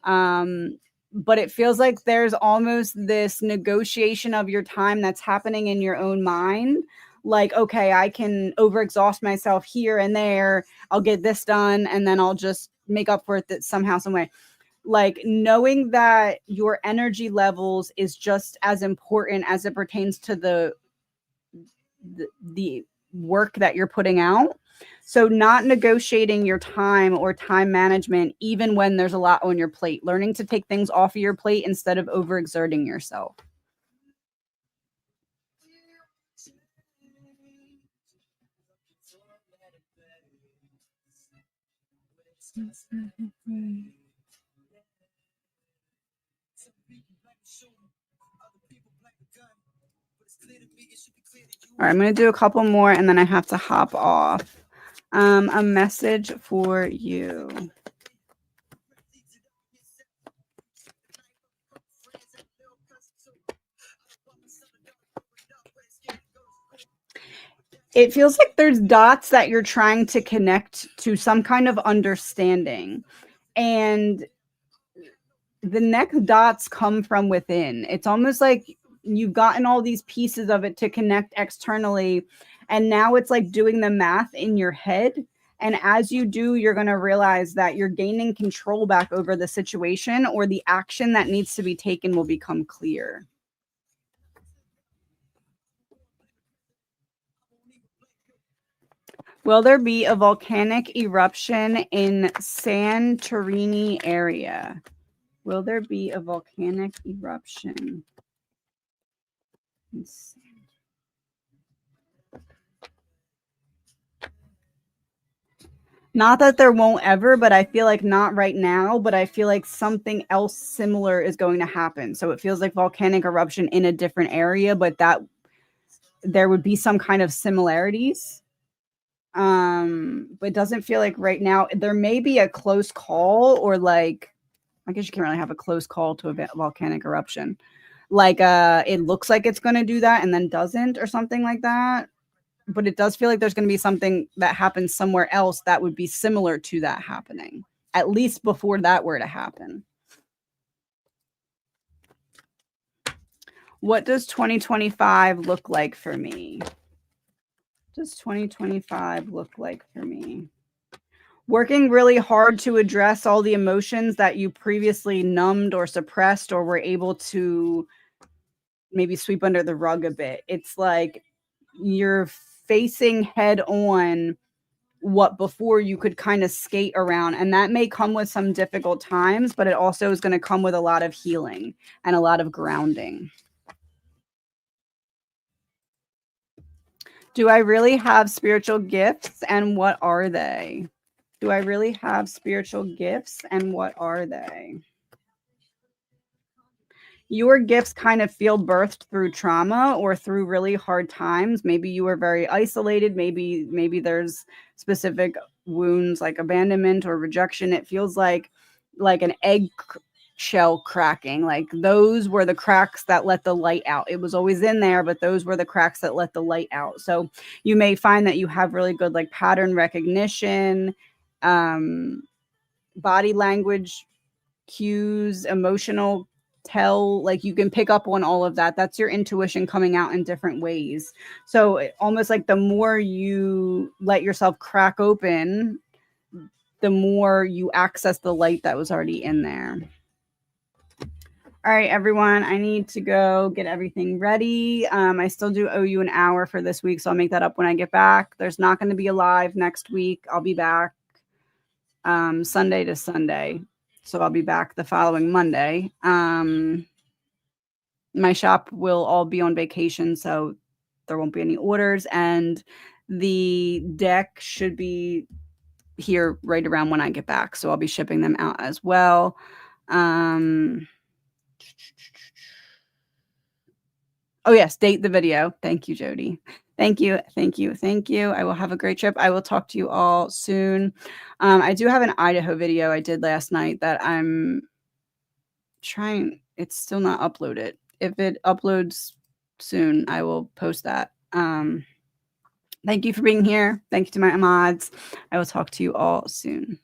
but it feels like there's almost this negotiation of your time that's happening in your own mind. Like, okay, I can overexhaust myself here and there. I'll get this done, and then I'll just make up for it that somehow, some way. Like knowing that your energy levels is just as important as it pertains to the work that you're putting out. So not negotiating your time or time management, even when there's a lot on your plate, learning to take things off of your plate instead of overexerting yourself. All right, I'm going to do a couple more and then I have to hop off. A message for you. It feels like there's dots that you're trying to connect to some kind of understanding. And the next dots come from within. It's almost like you've gotten all these pieces of it to connect externally. And now it's like doing the math in your head. And as you do, you're going to realize that you're gaining control back over the situation, or the action that needs to be taken will become clear. Will there be a volcanic eruption in Santorini area? Will there be a volcanic eruption? Not that there won't ever, but I feel like not right now, but I feel like something else similar is going to happen. So it feels like volcanic eruption in a different area, but that there would be some kind of similarities. But it doesn't feel like right now. There may be a close call, or like I guess you can't really have a close call to a volcanic eruption. Like, it looks like it's gonna do that and then doesn't or something like that. But it does feel like there's gonna be something that happens somewhere else that would be similar to that happening, at least before that were to happen. What does 2025 look like for me? Does 2025 look like for me? Working really hard to address all the emotions that you previously numbed or suppressed or were able to maybe sweep under the rug a bit. It's like you're facing head on what before you could kind of skate around, and that may come with some difficult times, but it also is going to come with a lot of healing and a lot of grounding. Do I really have spiritual gifts, and what are they? Do I really have spiritual gifts, and what are they? Your gifts kind of feel birthed through trauma or through really hard times. Maybe you were very isolated. Maybe there's specific wounds like abandonment or rejection. It feels like an egg shell cracking. Like those were the cracks that let the light out. It was always in there, but those were the cracks that let the light out. So you may find that you have really good like pattern recognition, body language cues, emotional like you can pick up on all of that. That's your intuition coming out in different ways. So almost like the more you let yourself crack open, the more you access the light that was already in there. All right, everyone, I need to go get everything ready. I still do owe you an hour for this week, so I'll make that up when I get back. There's not going to be a live next week. I'll be back Sunday to Sunday. So I'll be back the following Monday. My shop will all be on vacation, so there won't be any orders. And the deck should be here right around when I get back. So I'll be shipping them out as well. Oh, yes, date the video. Thank you, Jody. Thank you. Thank you. Thank you. I will have a great trip. I will talk to you all soon. I do have an Idaho video I did last night that I'm trying. It's still not uploaded. If it uploads soon, I will post that. Thank you for being here. Thank you to my mods. I will talk to you all soon.